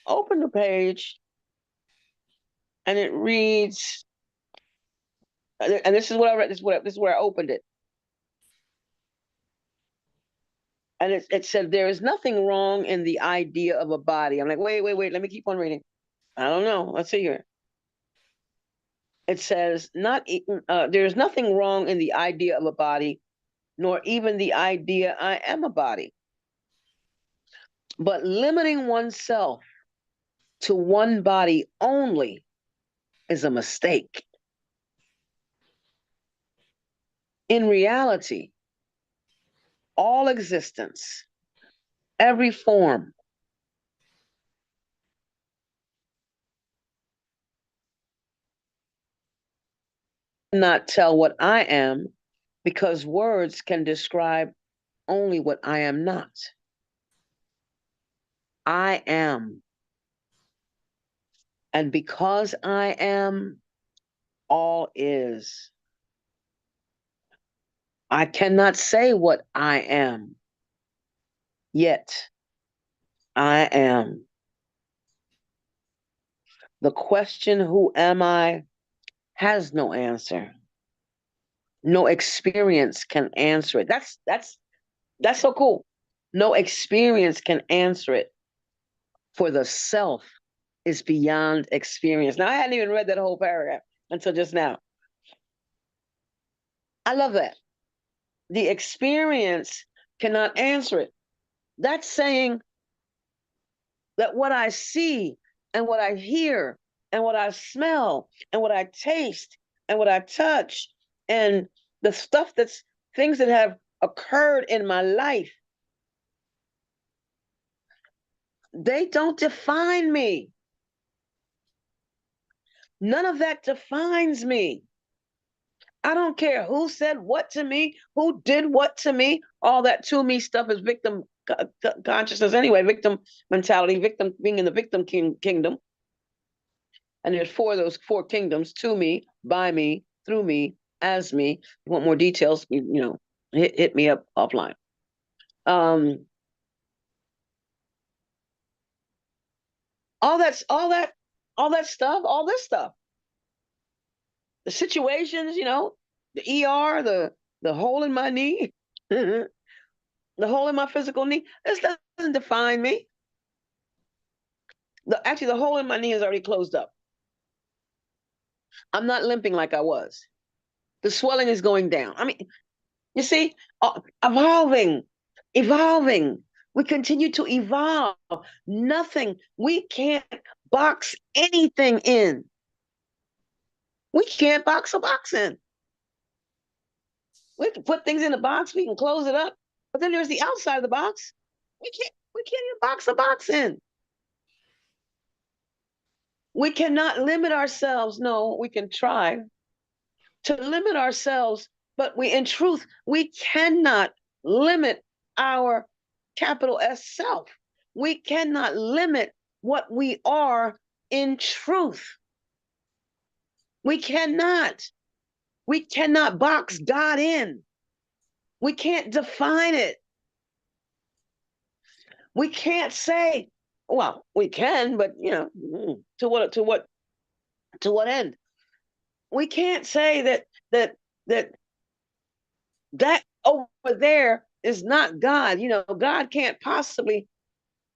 opened the page and it reads, and this is what I read. This is where I opened it. And it said, there is nothing wrong in the idea of a body. I'm like, wait. Let me keep on reading. I don't know. Let's see here. It says, there's nothing wrong in the idea of a body, nor even the idea I am a body. But limiting oneself to one body only is a mistake. In reality, all existence, every form, cannot tell what I am because words can describe only what I am not. I am. And because I am, all is. I cannot say what I am, yet I am. The question, who am I, has no answer. No experience can answer it. That's so cool. No experience can answer it. For the self is beyond experience. Now, I hadn't even read that whole paragraph until just now. I love that. The experience cannot answer it. That's saying that what I see and what I hear and what I smell and what I taste and what I touch and the stuff that's things that have occurred in my life, they don't define me. None of that defines me. I don't care who said what to me, who did what to me. All that to me stuff is victim consciousness anyway, victim mentality, victim being in the victim kingdom. And there's four of those four kingdoms: to me, by me, through me, as me. If you want more details, hit me up offline. All that stuff, all this stuff, the situations, the ER, the hole in my knee, the hole in my physical knee. This doesn't define me. Actually, the hole in my knee is already closed up. I'm not limping like I was. The swelling is going down. I mean, you see, evolving. We continue to evolve. Nothing. We can't box anything in. We can't box a box in. We can put things in the box. We can close it up. But then there's the outside of the box. We can't even box a box in. We cannot limit ourselves. No, we can try to limit ourselves, but in truth, we cannot limit our capital S self. We cannot limit what we are in truth. We cannot box God in. We can't define it. We can't say, well, we can, but to what end? We can't say that over there is not God. God can't possibly.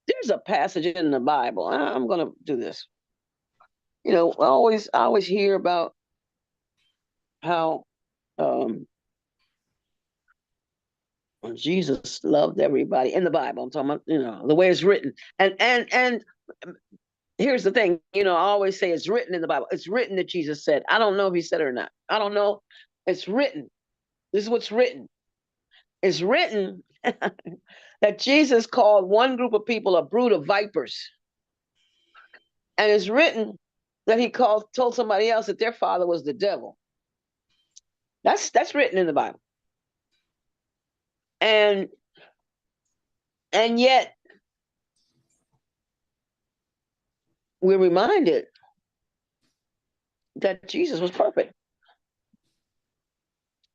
There's a passage in the Bible. I'm going to do this. I always hear about how Jesus loved everybody in the Bible. I'm talking about, the way it's written. And here's the thing, I always say it's written in the Bible. It's written that Jesus said. I don't know if he said it or not. I don't know. It's written. This is what's written. It's written that Jesus called one group of people a brood of vipers. And it's written that he told somebody else that their father was the devil. That's written in the Bible. And yet we're reminded that Jesus was perfect.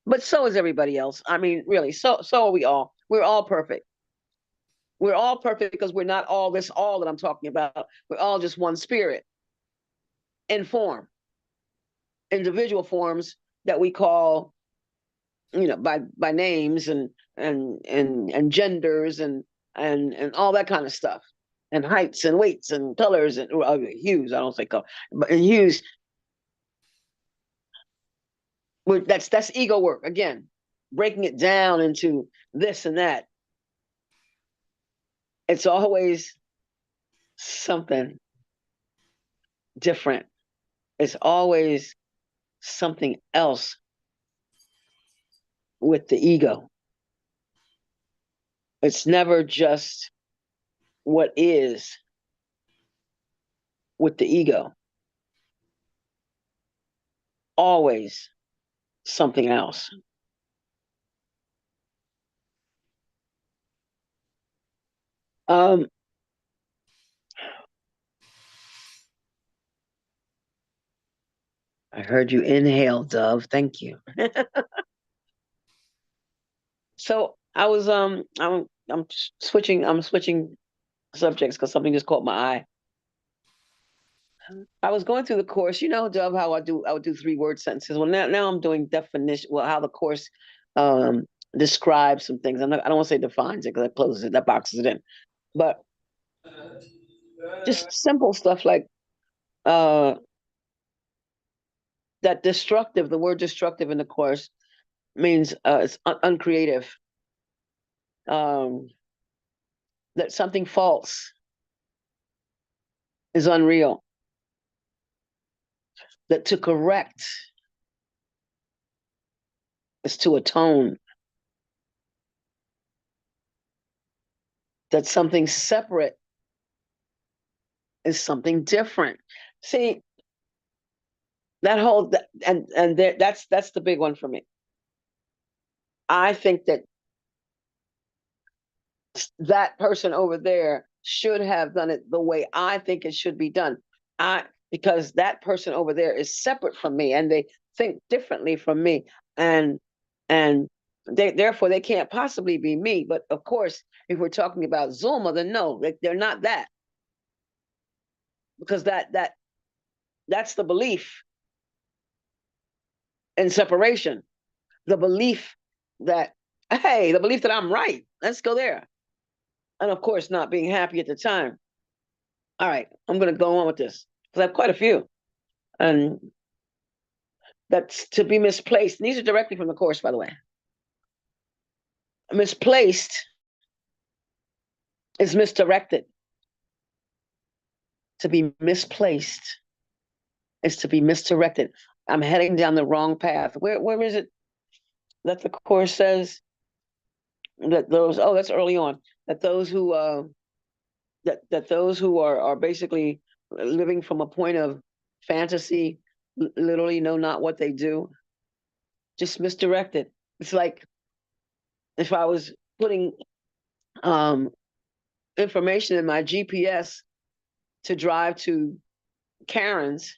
But so is everybody else. I mean, really, so are we all. We're all perfect. We're all perfect because we're not all this all that I'm talking about. We're all just one spirit in form, individual forms that we call, by names and genders and all that kind of stuff, and heights and weights and colors and hues. I don't say color, but in hues. That's ego work again, breaking it down into this and that. It's always something different. It's always something else with the ego. It's never just what is with the ego. Always something else. I heard you inhale, Dove. Thank you. So I was I'm switching subjects because something just caught my eye. I was going through the course, Dove, how I would do 3-word sentences. Well, now I'm doing definition. Well, how the course um describes some things. I don't want to say defines it because that closes it, that boxes it in. But just simple stuff like uh that destructive. The word destructive in the course means it's uncreative. That something false is unreal. That to correct is to atone. That something separate is something different. See, that whole that's the big one for me. I think that person over there should have done it the way I think it should be done. Because that person over there is separate from me and they think differently from me, and therefore they can't possibly be me. But of course, if we're talking about Zulma, then no, they're not that, because that's the belief in separation, the belief that, hey, the belief that I'm right. Let's go there. And of course, not being happy at the time. All right, I'm going to go on with this because I have quite a few. And that's to be misplaced. And these are directly from the course, by the way. Misplaced is misdirected. To be misplaced is to be misdirected. I'm heading down the wrong path. Where is it that the course says that that's early on, that those who those who are basically living from a point of fantasy literally know not what they do, just misdirected. It's like if I was putting information in my GPS to drive to Karen's,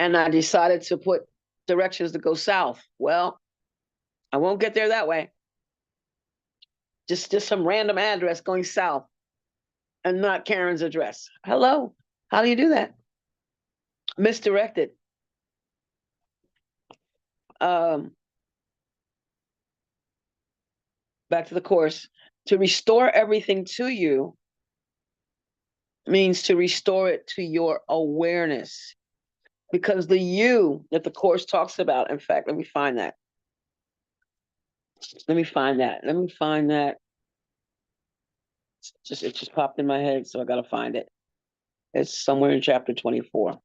and I decided to put directions to go south. Well, I won't get there that way. Just some random address going south and not Karen's address. Hello, how do you do that? Misdirected. Back to the course. To restore everything to you means to restore it to your awareness. Because the you that the course talks about, in fact, let me find that. It just popped in my head, so I gotta find it. It's somewhere in chapter 24.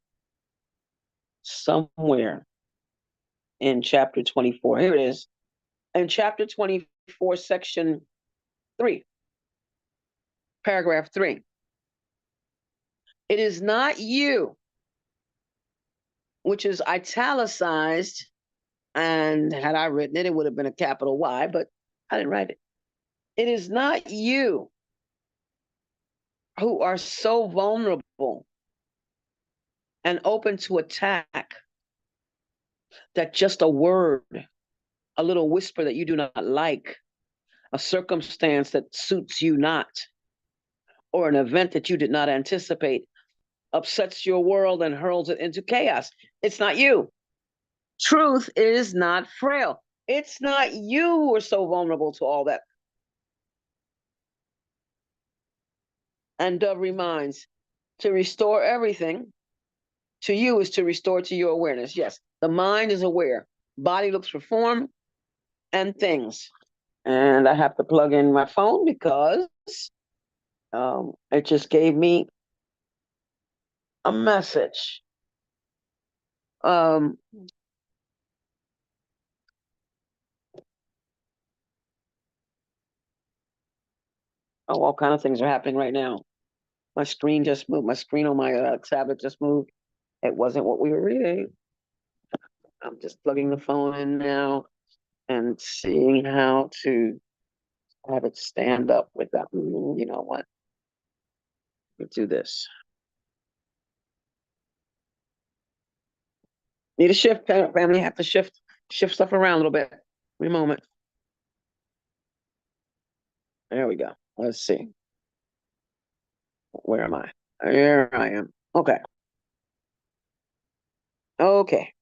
Somewhere in chapter 24. Here it is. In chapter 24, section 3, paragraph 3. It is not you, which is italicized And had I written it, it would have been a capital Y, but I didn't write it. It is not you who are so vulnerable and open to attack that just a word, a little whisper that you do not like, a circumstance that suits you not, or an event that you did not anticipate upsets your world and hurls it into chaos. It's not you. Truth is not frail. It's not you who are so vulnerable to all that. And Dove reminds, to restore everything to you is to restore to your awareness. Yes, the mind is aware. Body looks for form and things. And I have to plug in my phone because it just gave me a message. Oh, all kind of things are happening right now. My screen just moved. My screen on my tablet just moved. It wasn't what we were reading. I'm just plugging the phone in now and seeing how to have it stand up without, you know what? Let's do this. Need a shift, family. Have to shift stuff around a little bit. Wait a moment. There we go. Let's see. Where am I? There I am. Okay. Okay.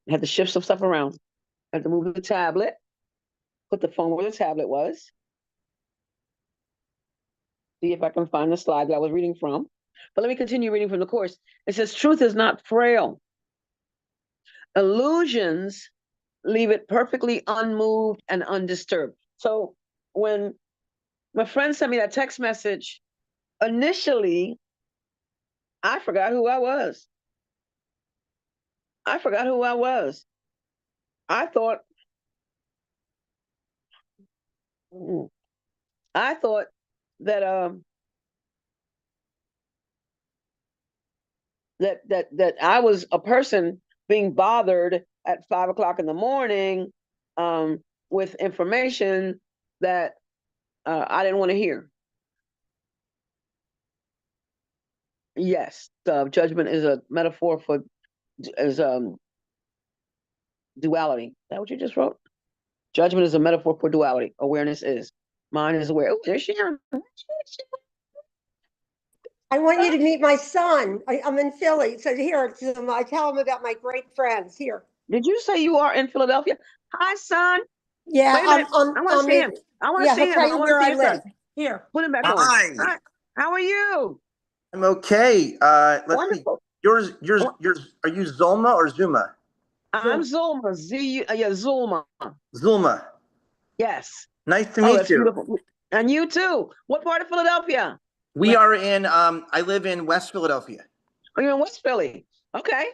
Had to shift some stuff around. Had to move the tablet. Put the phone where the tablet was. See if I can find the slide that I was reading from. But let me continue reading from the course. It says, truth is not frail. Illusions leave it perfectly unmoved and undisturbed. So when my friend sent me that text message, initially, I forgot who I was. I forgot who I was. I thought, I thought that that I was a person being bothered at 5 o'clock in the morning with information that I didn't want to hear. Yes, judgment is a metaphor for is duality. Is that what you just wrote? Judgment is a metaphor for duality. Awareness is. Mind is aware. Oh, there's Sharon. I want you to meet my son. I'm in Philly. So here, I tell him about my great friends here. Did you say you are in Philadelphia? Hi, son. Yeah, Wait a minute. I want to see him. I want to see him. I want to see his son. Here. Put him back on. Hi. How are you? I'm okay. Let's Wonderful. see. Yours. Are you Zulma or Zuma? I'm Zulma. Zulma. Zulma. Yes. Nice to meet you. Beautiful. And you too. What part of Philadelphia? We are in. I live in West Philadelphia. Oh, you're in West Philly. Okay.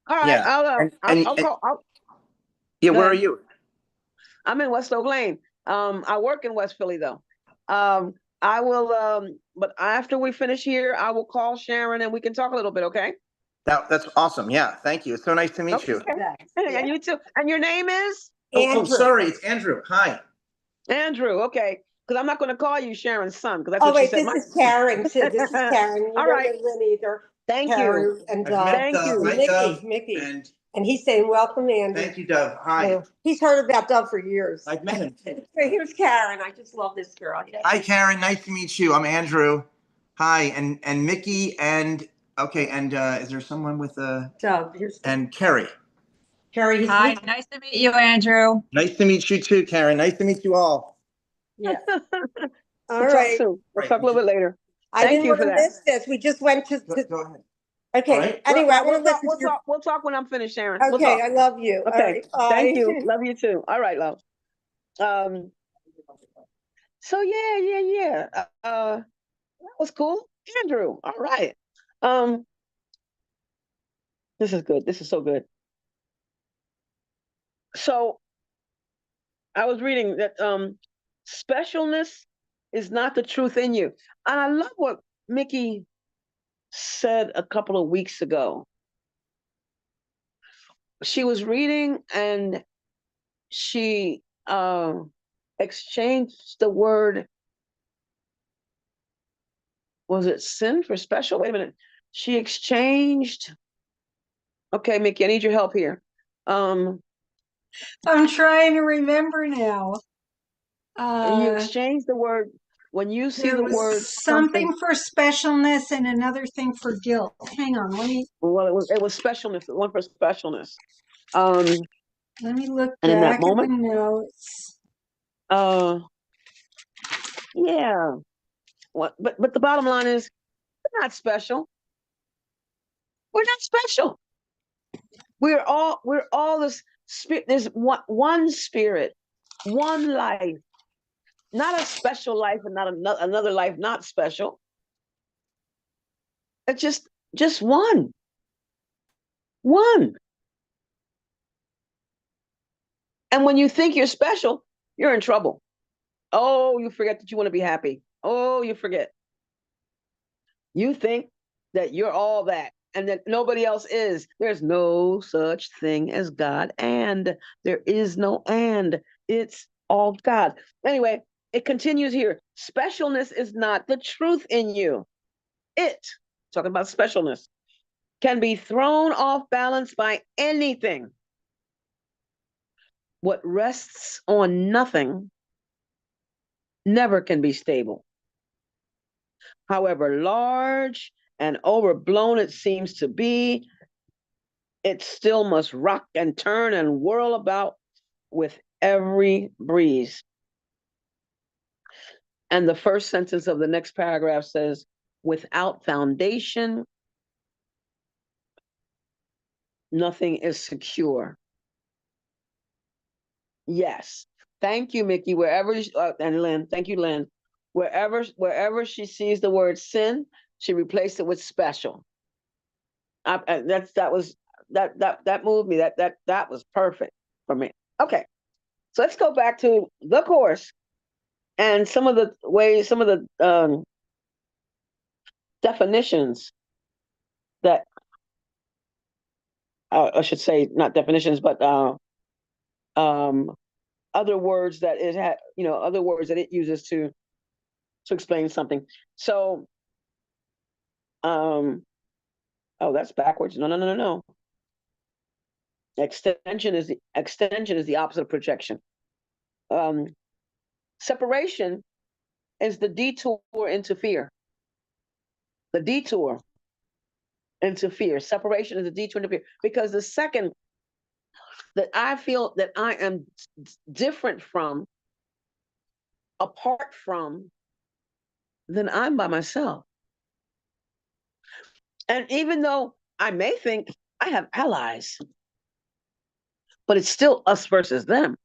All right. Yeah. I'll call. Yeah. Where are you? I'm in West Oak Lane. I work in West Philly though. I will. But after we finish here, I will call Sharon and we can talk a little bit. Okay. That's awesome. Yeah. Thank you. It's so nice to meet you. Yeah. And you too. And your name is? Oh, sorry. It's Andrew. Hi. Andrew. Okay. Because I'm not going to call you Sharon's son. Because oh wait, this is Karen. This is Karen. You All don't right. know Lynn either. Thank Karen you. And thank you. Mickey. And he's saying, welcome, Andrew. Thank you, Dove. Hi. He's heard about Dove for years. I've met him. So here's Karen. I just love this girl. Hi, Karen. Nice to meet you. I'm Andrew. Hi, and Mickey and okay, and is there someone with Dove? And Carrie. Carrie. Hi, nice to meet you, Andrew. Nice to meet you too, Karen. Nice to meet you all. Yeah. All We'll right. We'll talk a little bit later. I didn't want to miss this. We just went to. Go ahead. Okay. Right. Anyway, I want to listen to your. We'll talk when I'm finished, Sharon. Okay, I love you. Okay. All right, thank you. Love you too. All right, love. So yeah. That was cool. Andrew. All right. This is good. This is so good. So I was reading that specialness is not the truth in you. And I love what Mickey said a couple of weeks ago. she was reading and she exchanged the word, was it sin for special? Wait a minute. She exchanged, okay, Mickey, I need your help here. I'm trying to remember now. You exchanged the word, when you see There the was word something something, for specialness and another thing for guilt. Hang on, well, it was specialness, one for specialness. let me look And in that back at the moment, notes. yeah. What? But the bottom line is, we're not special. We're not special. We're all this spirit. There's one spirit, one life, not a special life, and not another life not special. It's just one. One. And when you think you're special, you're in trouble. Oh, you forget that you want to be happy. Oh, you forget. You think that you're all that and that nobody else is. There's no such thing as God, and there is no and. It's all God. Anyway, it continues here. Specialness is not the truth in you. It, talking about specialness, can be thrown off balance by anything. What rests on nothing never can be stable. However large and overblown it seems to be, it still must rock and turn and whirl about with every breeze. And the first sentence of the next paragraph says, without foundation, nothing is secure. Yes. Thank you, Mickey. And Lynn, thank you, Lynn. Wherever she sees the word sin, she replaced it with special. That moved me. That was perfect for me. Okay, so let's go back to the course and some of the definitions that I should say, not definitions, but other words that it had, other words that it uses to explain something. So, oh, that's backwards. No. Extension is the opposite of projection. Separation is the detour into fear. The detour into fear. Separation is a detour into fear. Because the second that I feel that I am different from, apart from, then I'm by myself. And even though I may think I have allies, but it's still us versus them.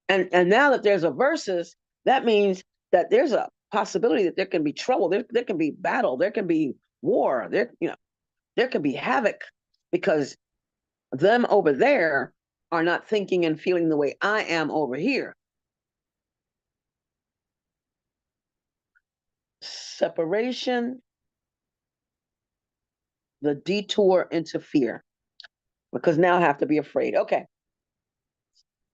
And now that there's a versus, that means that there's a possibility that there can be trouble, there can be battle, there can be war, there can be havoc, because them over there are not thinking and feeling the way I am over here. Separation, the detour into fear, because now I have to be afraid. Okay.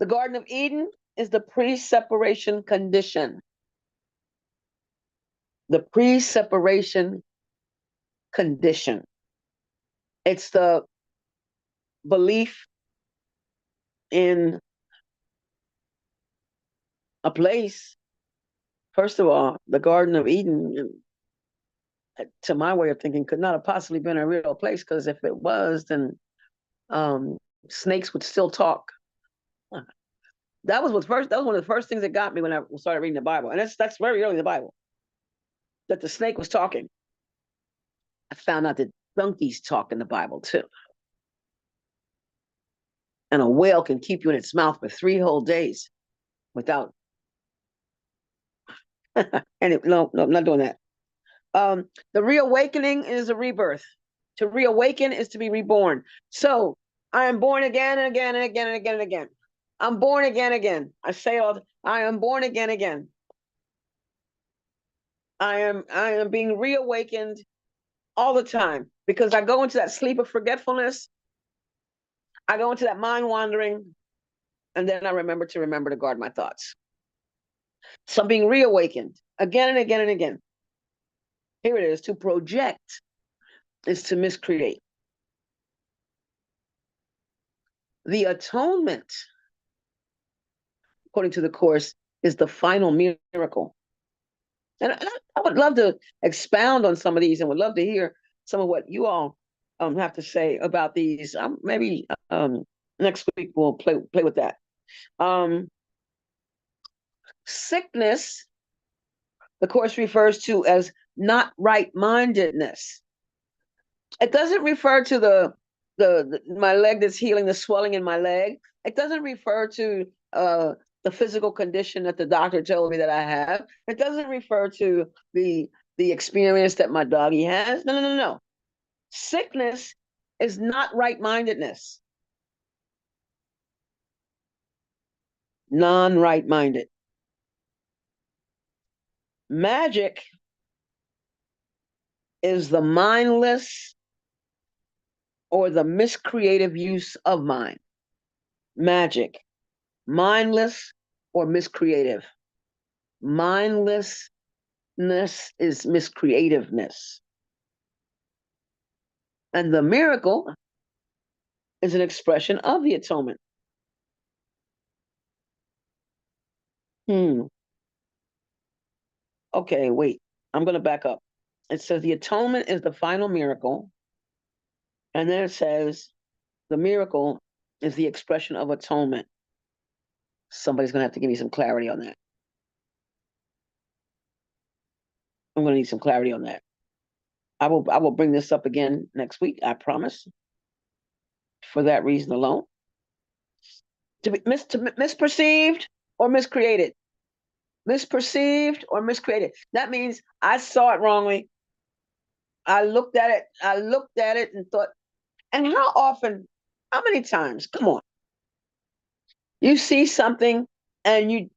The Garden of Eden is the pre-separation condition. The pre-separation condition. It's the belief in a place. First of all, the Garden of Eden, to my way of thinking, could not have possibly been a real place, because if it was, then snakes would still talk. That was one of the first things that got me when I started reading the Bible. And that's very early in the Bible, that the snake was talking. I found out that donkeys talk in the Bible too. And a whale can keep you in its mouth for 3 whole days without. No, I'm not doing that. The reawakening is a rebirth. To reawaken is to be reborn. So I am born again and again and again and again and again. I'm born again. I say I am born again. I am being reawakened all the time, because I go into that sleep of forgetfulness I go into that mind wandering, and then I remember to guard my thoughts. So I'm being reawakened again and again and again. Here it is. To project is to miscreate. The atonement, according to the Course, is the final miracle. And I would love to expound on some of these and would love to hear some of what you all have to say about these. Maybe next week we'll play with that. Sickness, the Course refers to as not right-mindedness. It doesn't refer to the my leg that's healing, the swelling in my leg. It doesn't refer to the physical condition that the doctor told me that I have. It doesn't refer to the experience that my doggy has. No, no, no, no. Sickness is not right-mindedness. Non-right-minded. Magic is the mindless or the miscreative use of mind. Magic, mindless or miscreative. Mindlessness is miscreativeness. And the miracle is an expression of the atonement. Okay, wait. I'm going to back up. It says the atonement is the final miracle. And then it says the miracle is the expression of atonement. Somebody's going to have to give me some clarity on that. I'm going to need some clarity on that. I will bring this up again next week, I promise. For that reason alone. To be misperceived or miscreated. Misperceived or miscreated. That means I saw it wrongly. I looked at it and thought, and how often, how many times, come on, you see something and you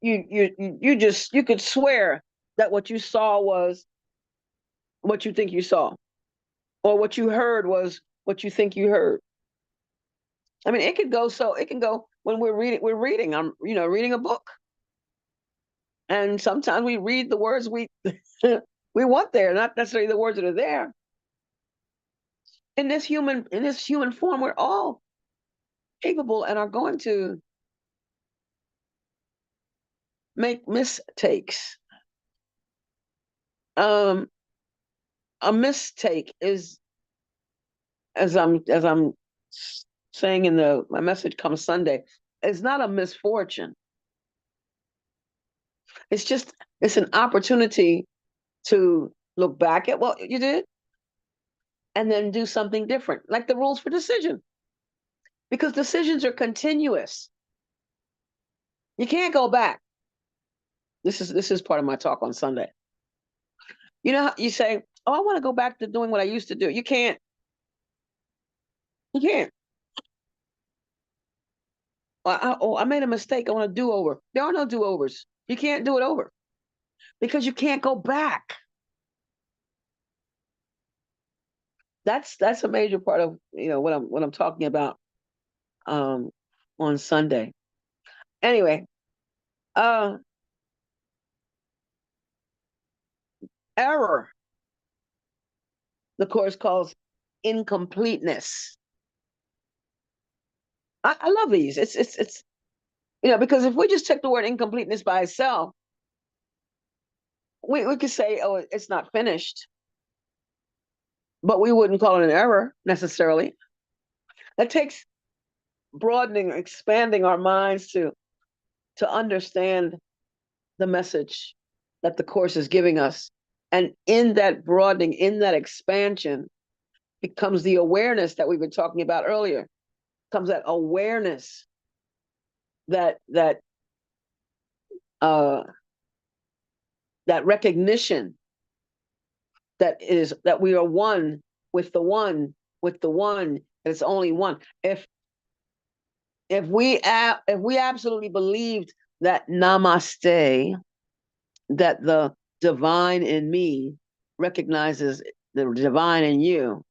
could swear that what you saw was what you think you saw, or what you heard was what you think you heard. I mean, it can go when we're reading, I'm reading a book. And sometimes we read the words we we want there, not necessarily the words that are there. In this human form, we're all capable and are going to make mistakes. A mistake is, as I'm saying in my message come Sunday, it's not a misfortune. It's an opportunity to look back at what you did and then do something different, like the rules for decision. Because decisions are continuous. You can't go back. This is part of my talk on Sunday. You know how you say, "Oh, I want to go back to doing what I used to do." You can't. You can't. I made a mistake. I want a do-over. There are no do-overs. You can't do it over because you can't go back. That's a major part of what I'm talking about on Sunday. Anyway, error, the Course calls incompleteness. I love these. It's because if we just took the word incompleteness by itself, we could say, oh, it's not finished, but we wouldn't call it an error necessarily. That takes broadening, expanding our minds to understand the message that the Course is giving us. And in that broadening, in that expansion, becomes the awareness that we've been talking about earlier. Comes that awareness that recognition that we are one with the one, and it's only one. If we absolutely believed that namaste, that the divine in me recognizes the divine in you,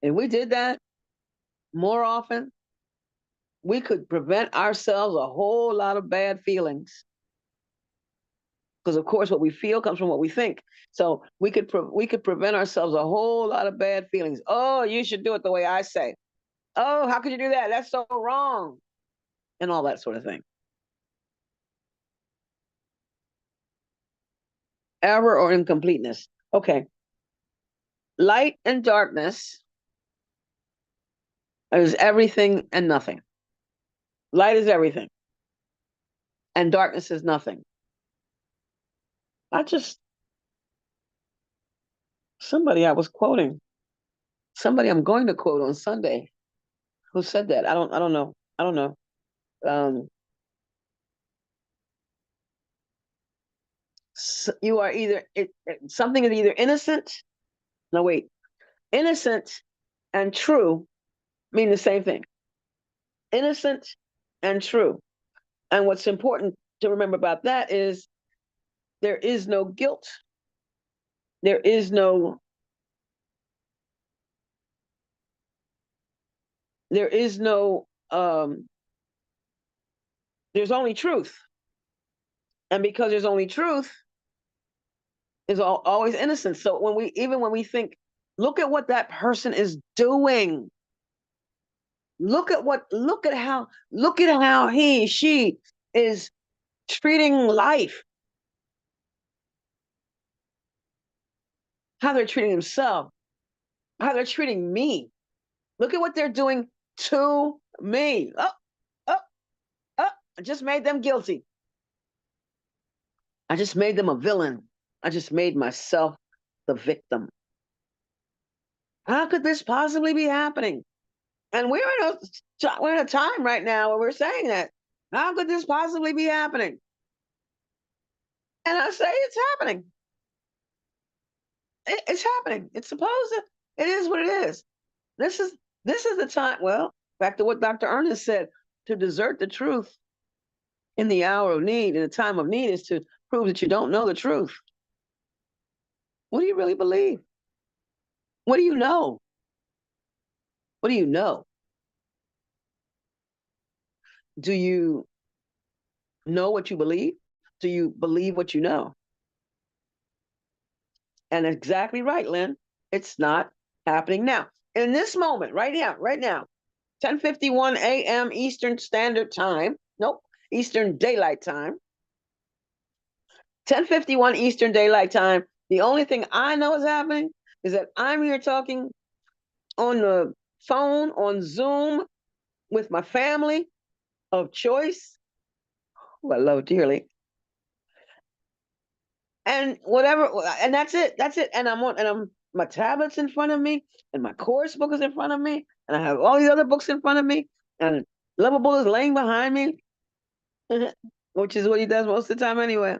and we did that more often, we could prevent ourselves a whole lot of bad feelings. Because of course, what we feel comes from what we think. So we could prevent ourselves a whole lot of bad feelings. Oh, you should do it the way I say. Oh, how could you do that? That's so wrong. And all that sort of thing. Error or incompleteness. Okay. Light and darkness is everything and nothing. Light is everything. And darkness is nothing. Somebody I was quoting, somebody I'm going to quote on Sunday, who said that. I don't know. I don't know. You are either, something is either innocent. No, wait. Innocent and true mean the same thing. Innocent and true. And what's important to remember about that is there is no guilt. There is no, there's only truth. And because there's only truth, is always innocence. So even when we think, look at what that person is doing. Look at how she is treating life. How they're treating themselves. How they're treating me. Look at what they're doing to me. I just made them guilty. I just made them a villain. I just made myself the victim. How could this possibly be happening? And we're in a time right now where we're saying that. How could this possibly be happening? And I say it's happening. It's happening. It's supposed to. It is what it is. This is the time. Well, back to what Dr. Ernest said: to desert the truth in the hour of need, in the time of need, is to prove that you don't know the truth. What do you really believe? What do you know? What do you know? Do you know what you believe? Do you believe what you know? And exactly right, Lynn. It's not happening now. In this moment, right now, 10:51 a.m. Eastern Standard Time. Nope, Eastern Daylight Time. 10:51 Eastern Daylight Time. The only thing I know is happening is that I'm here talking on the phone, on Zoom, with my family of choice, who I love dearly. And whatever, and that's it. And my tablet's in front of me, and my course book is in front of me, and I have all these other books in front of me, and Lovable is laying behind me, which is what he does most of the time anyway.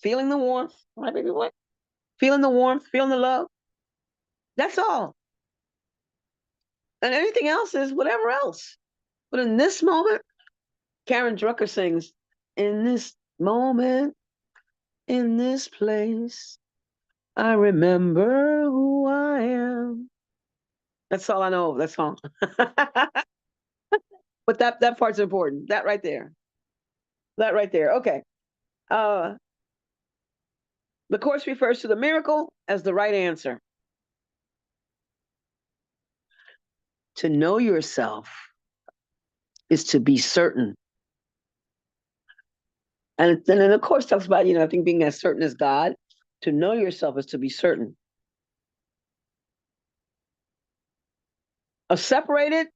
Feeling the warmth, my baby boy. Feeling the warmth, feeling the love. That's all. And anything else is whatever else. But in this moment, Karen Drucker sings, in this moment, in this place, I remember who I am. That's all I know of that song. But that part's important. That right there. Okay. The course refers to the miracle as the right answer. To know yourself is to be certain. And then the course talks about, I think being as certain as God. To know yourself is to be certain. A separated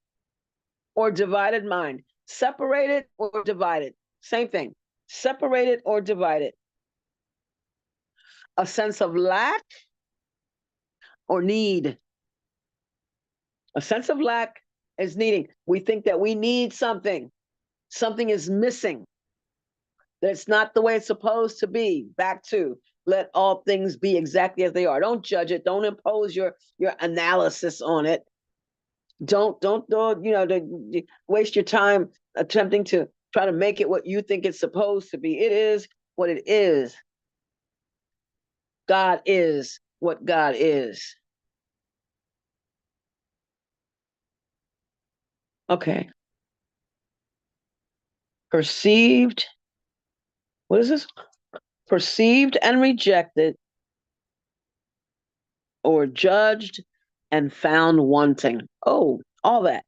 or divided mind. Separated or divided. Same thing. Separated or divided. A sense of lack or need. A sense of lack is needing. We think that we need something. Something is missing. That it's not the way it's supposed to be. Back to let all things be exactly as they are. Don't judge it. Don't impose your analysis on it. Don't waste your time attempting to try to make it what you think it's supposed to be. It is what it is. God is what God is. Okay. perceived, what is this? Perceived and rejected, or judged and found wanting. Oh, all that.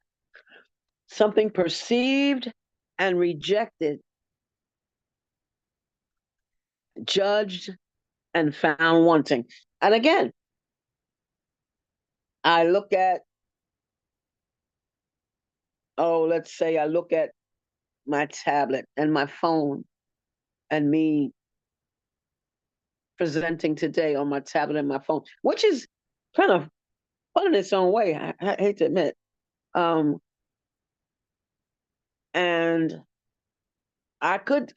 Something perceived and rejected, judged and found wanting. And again, I look at, let's say I look at my tablet and my phone and me presenting today on my tablet and my phone, which is kind of fun in its own way. I hate to admit. And I could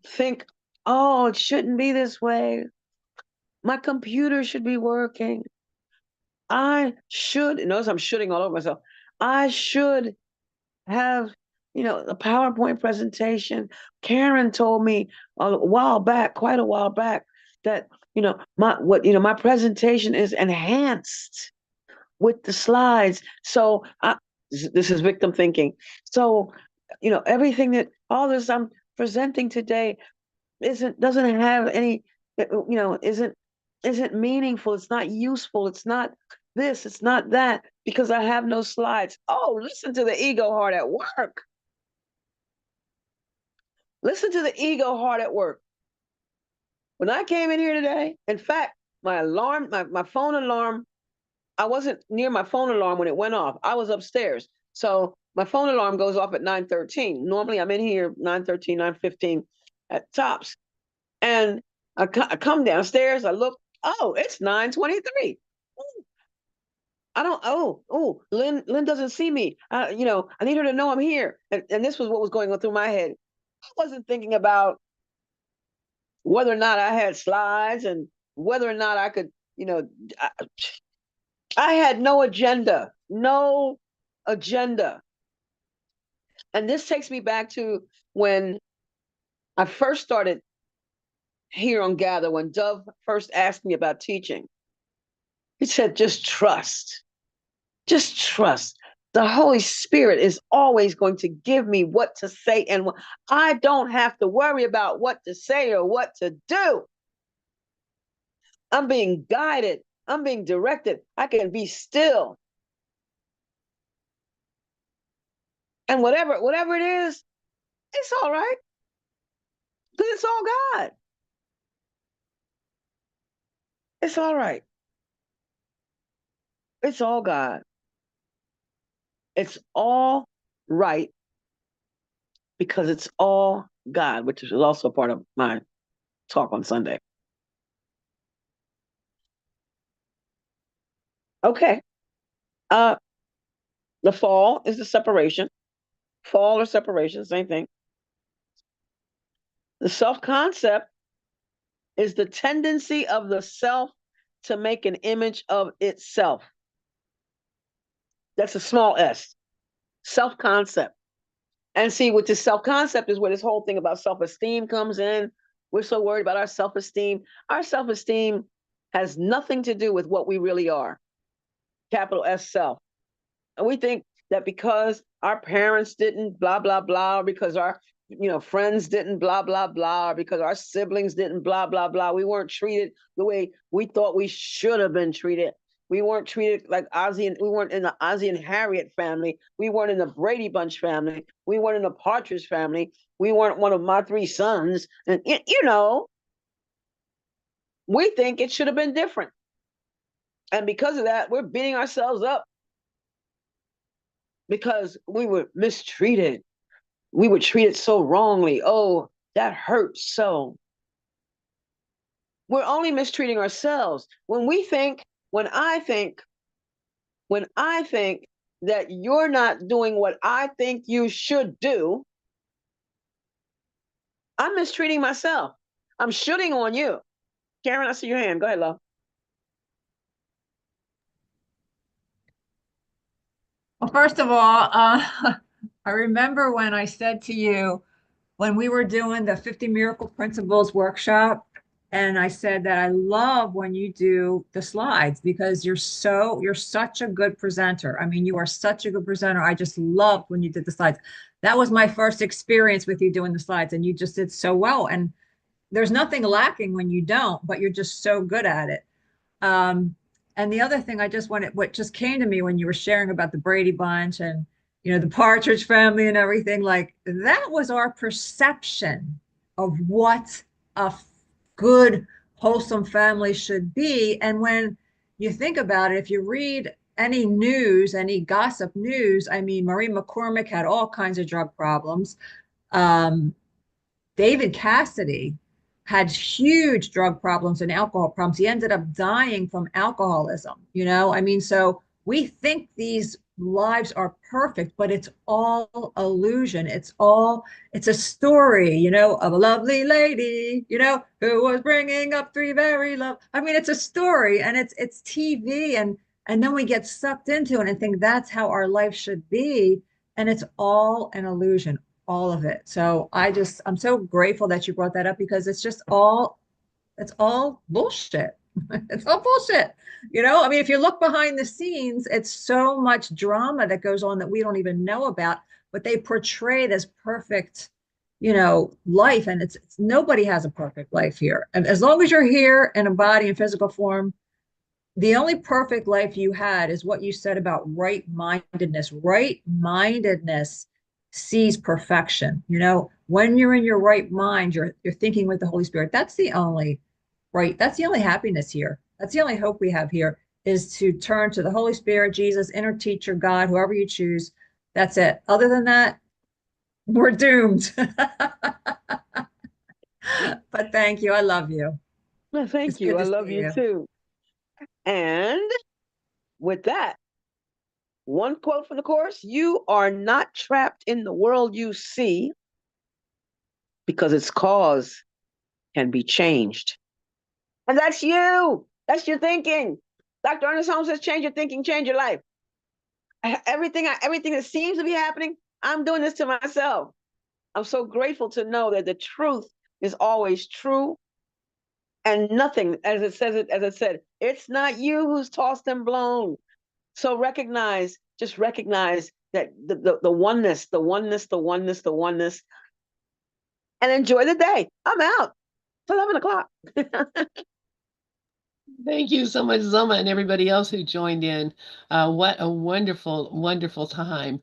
think, oh, it shouldn't be this way. My computer should be working. I should, notice I'm shooting all over myself. I should have, a PowerPoint presentation. Karen told me quite a while back, that, my presentation is enhanced with the slides. So this is victim thinking. So, everything all this I'm presenting today doesn't have any, isn't meaningful. It's not useful. It's not this, it's not that, because I have no slides. Oh, listen to the ego heart at work. Listen to the ego heart at work. When I came in here today, in fact, my phone alarm, I wasn't near my phone alarm when it went off. I was upstairs. So my phone alarm goes off at 9:13. Normally I'm in here 9:13, 9:15 at tops. And I come downstairs, I look, oh, it's 9:23. I don't, Lynn doesn't see me. I need her to know I'm here. And this was what was going on through my head. I wasn't thinking about whether or not I had slides and whether or not I could, I had no agenda. And this takes me back to when I first started here on Gather, when Dove first asked me about teaching. He said, just trust. Just trust. The Holy Spirit is always going to give me what to say, and I don't have to worry about what to say or what to do. I'm being guided. I'm being directed. I can be still. And whatever it is, it's all right. Because it's all God. It's all right. It's all God. It's all right because it's all God, which is also part of my talk on Sunday. Okay. The fall is the separation. Fall or separation, same thing. The self-concept is the tendency of the self to make an image of itself. That's a small s. Self-concept. And see, with this self-concept is where this whole thing about self-esteem comes in. We're so worried about our self-esteem. Our self-esteem has nothing to do with what we really are. Capital S, self. And we think that because our parents didn't blah, blah, blah, or because our friends didn't blah, blah, blah, or because our siblings didn't blah, blah, blah, we weren't treated the way we thought we should have been treated. We weren't treated like we weren't in the Ozzie and Harriet family. We weren't in the Brady Bunch family. We weren't in the Partridge family. We weren't one of my three sons. And, we think it should have been different. And because of that, we're beating ourselves up because we were mistreated. We were treated so wrongly. Oh, that hurts so. We're only mistreating ourselves. When I think that you're not doing what I think you should do, I'm mistreating myself. I'm shooting on you. Karen, I see your hand. Go ahead, love. Well, first of all, I remember when I said to you, when we were doing the 50 Miracle Principles workshop, And I said that I love when you do the slides because you're such a good presenter. I mean, you are such a good presenter. I just loved when you did the slides. That was my first experience with you doing the slides, and you just did so well. And there's nothing lacking when you don't, but you're just so good at it. And the other thing I just wanted, what just came to me when you were sharing about the Brady Bunch and, the Partridge Family and everything, like that was our perception of what a good, wholesome family should be. And when you think about it, if you read any news, any gossip news, I mean, Marie McCormick had all kinds of drug problems. Um, David Cassidy had huge drug problems and alcohol problems. He ended up dying from alcoholism, I mean, so we think these lives are perfect, but it's all illusion. It's a story, of a lovely lady, who was bringing up three very love. I mean, it's a story and it's TV and then we get sucked into it and think that's how our life should be. And it's all an illusion, all of it. So I'm so grateful that you brought that up because it's all bullshit. It's all bullshit. I mean, if you look behind the scenes, it's so much drama that goes on that we don't even know about, but they portray this perfect, life. And it's nobody has a perfect life here. And as long as you're here in a body and physical form, the only perfect life you had is what you said about right-mindedness. Right-mindedness sees perfection. When you're in your right mind, you're thinking with the Holy Spirit. That's the only happiness here. That's the only hope we have here is to turn to the Holy Spirit, Jesus, inner teacher, God, whoever you choose. That's it. Other than that, we're doomed. But thank you. I love you. Well, It's thank good you. I to love see you you. too. And with that, one quote from the course: you are not trapped in the world you see because its cause can be changed. And that's you. That's your thinking. Dr. Ernest Holmes says, change your thinking, change your life. Everything that seems to be happening, I'm doing this to myself. I'm so grateful to know that the truth is always true and nothing, as I said, it's not you who's tossed and blown. So just recognize that the oneness, and enjoy the day. I'm out. It's 11 o'clock. Thank you so much, Zulma, and everybody else who joined in. What a wonderful, wonderful time.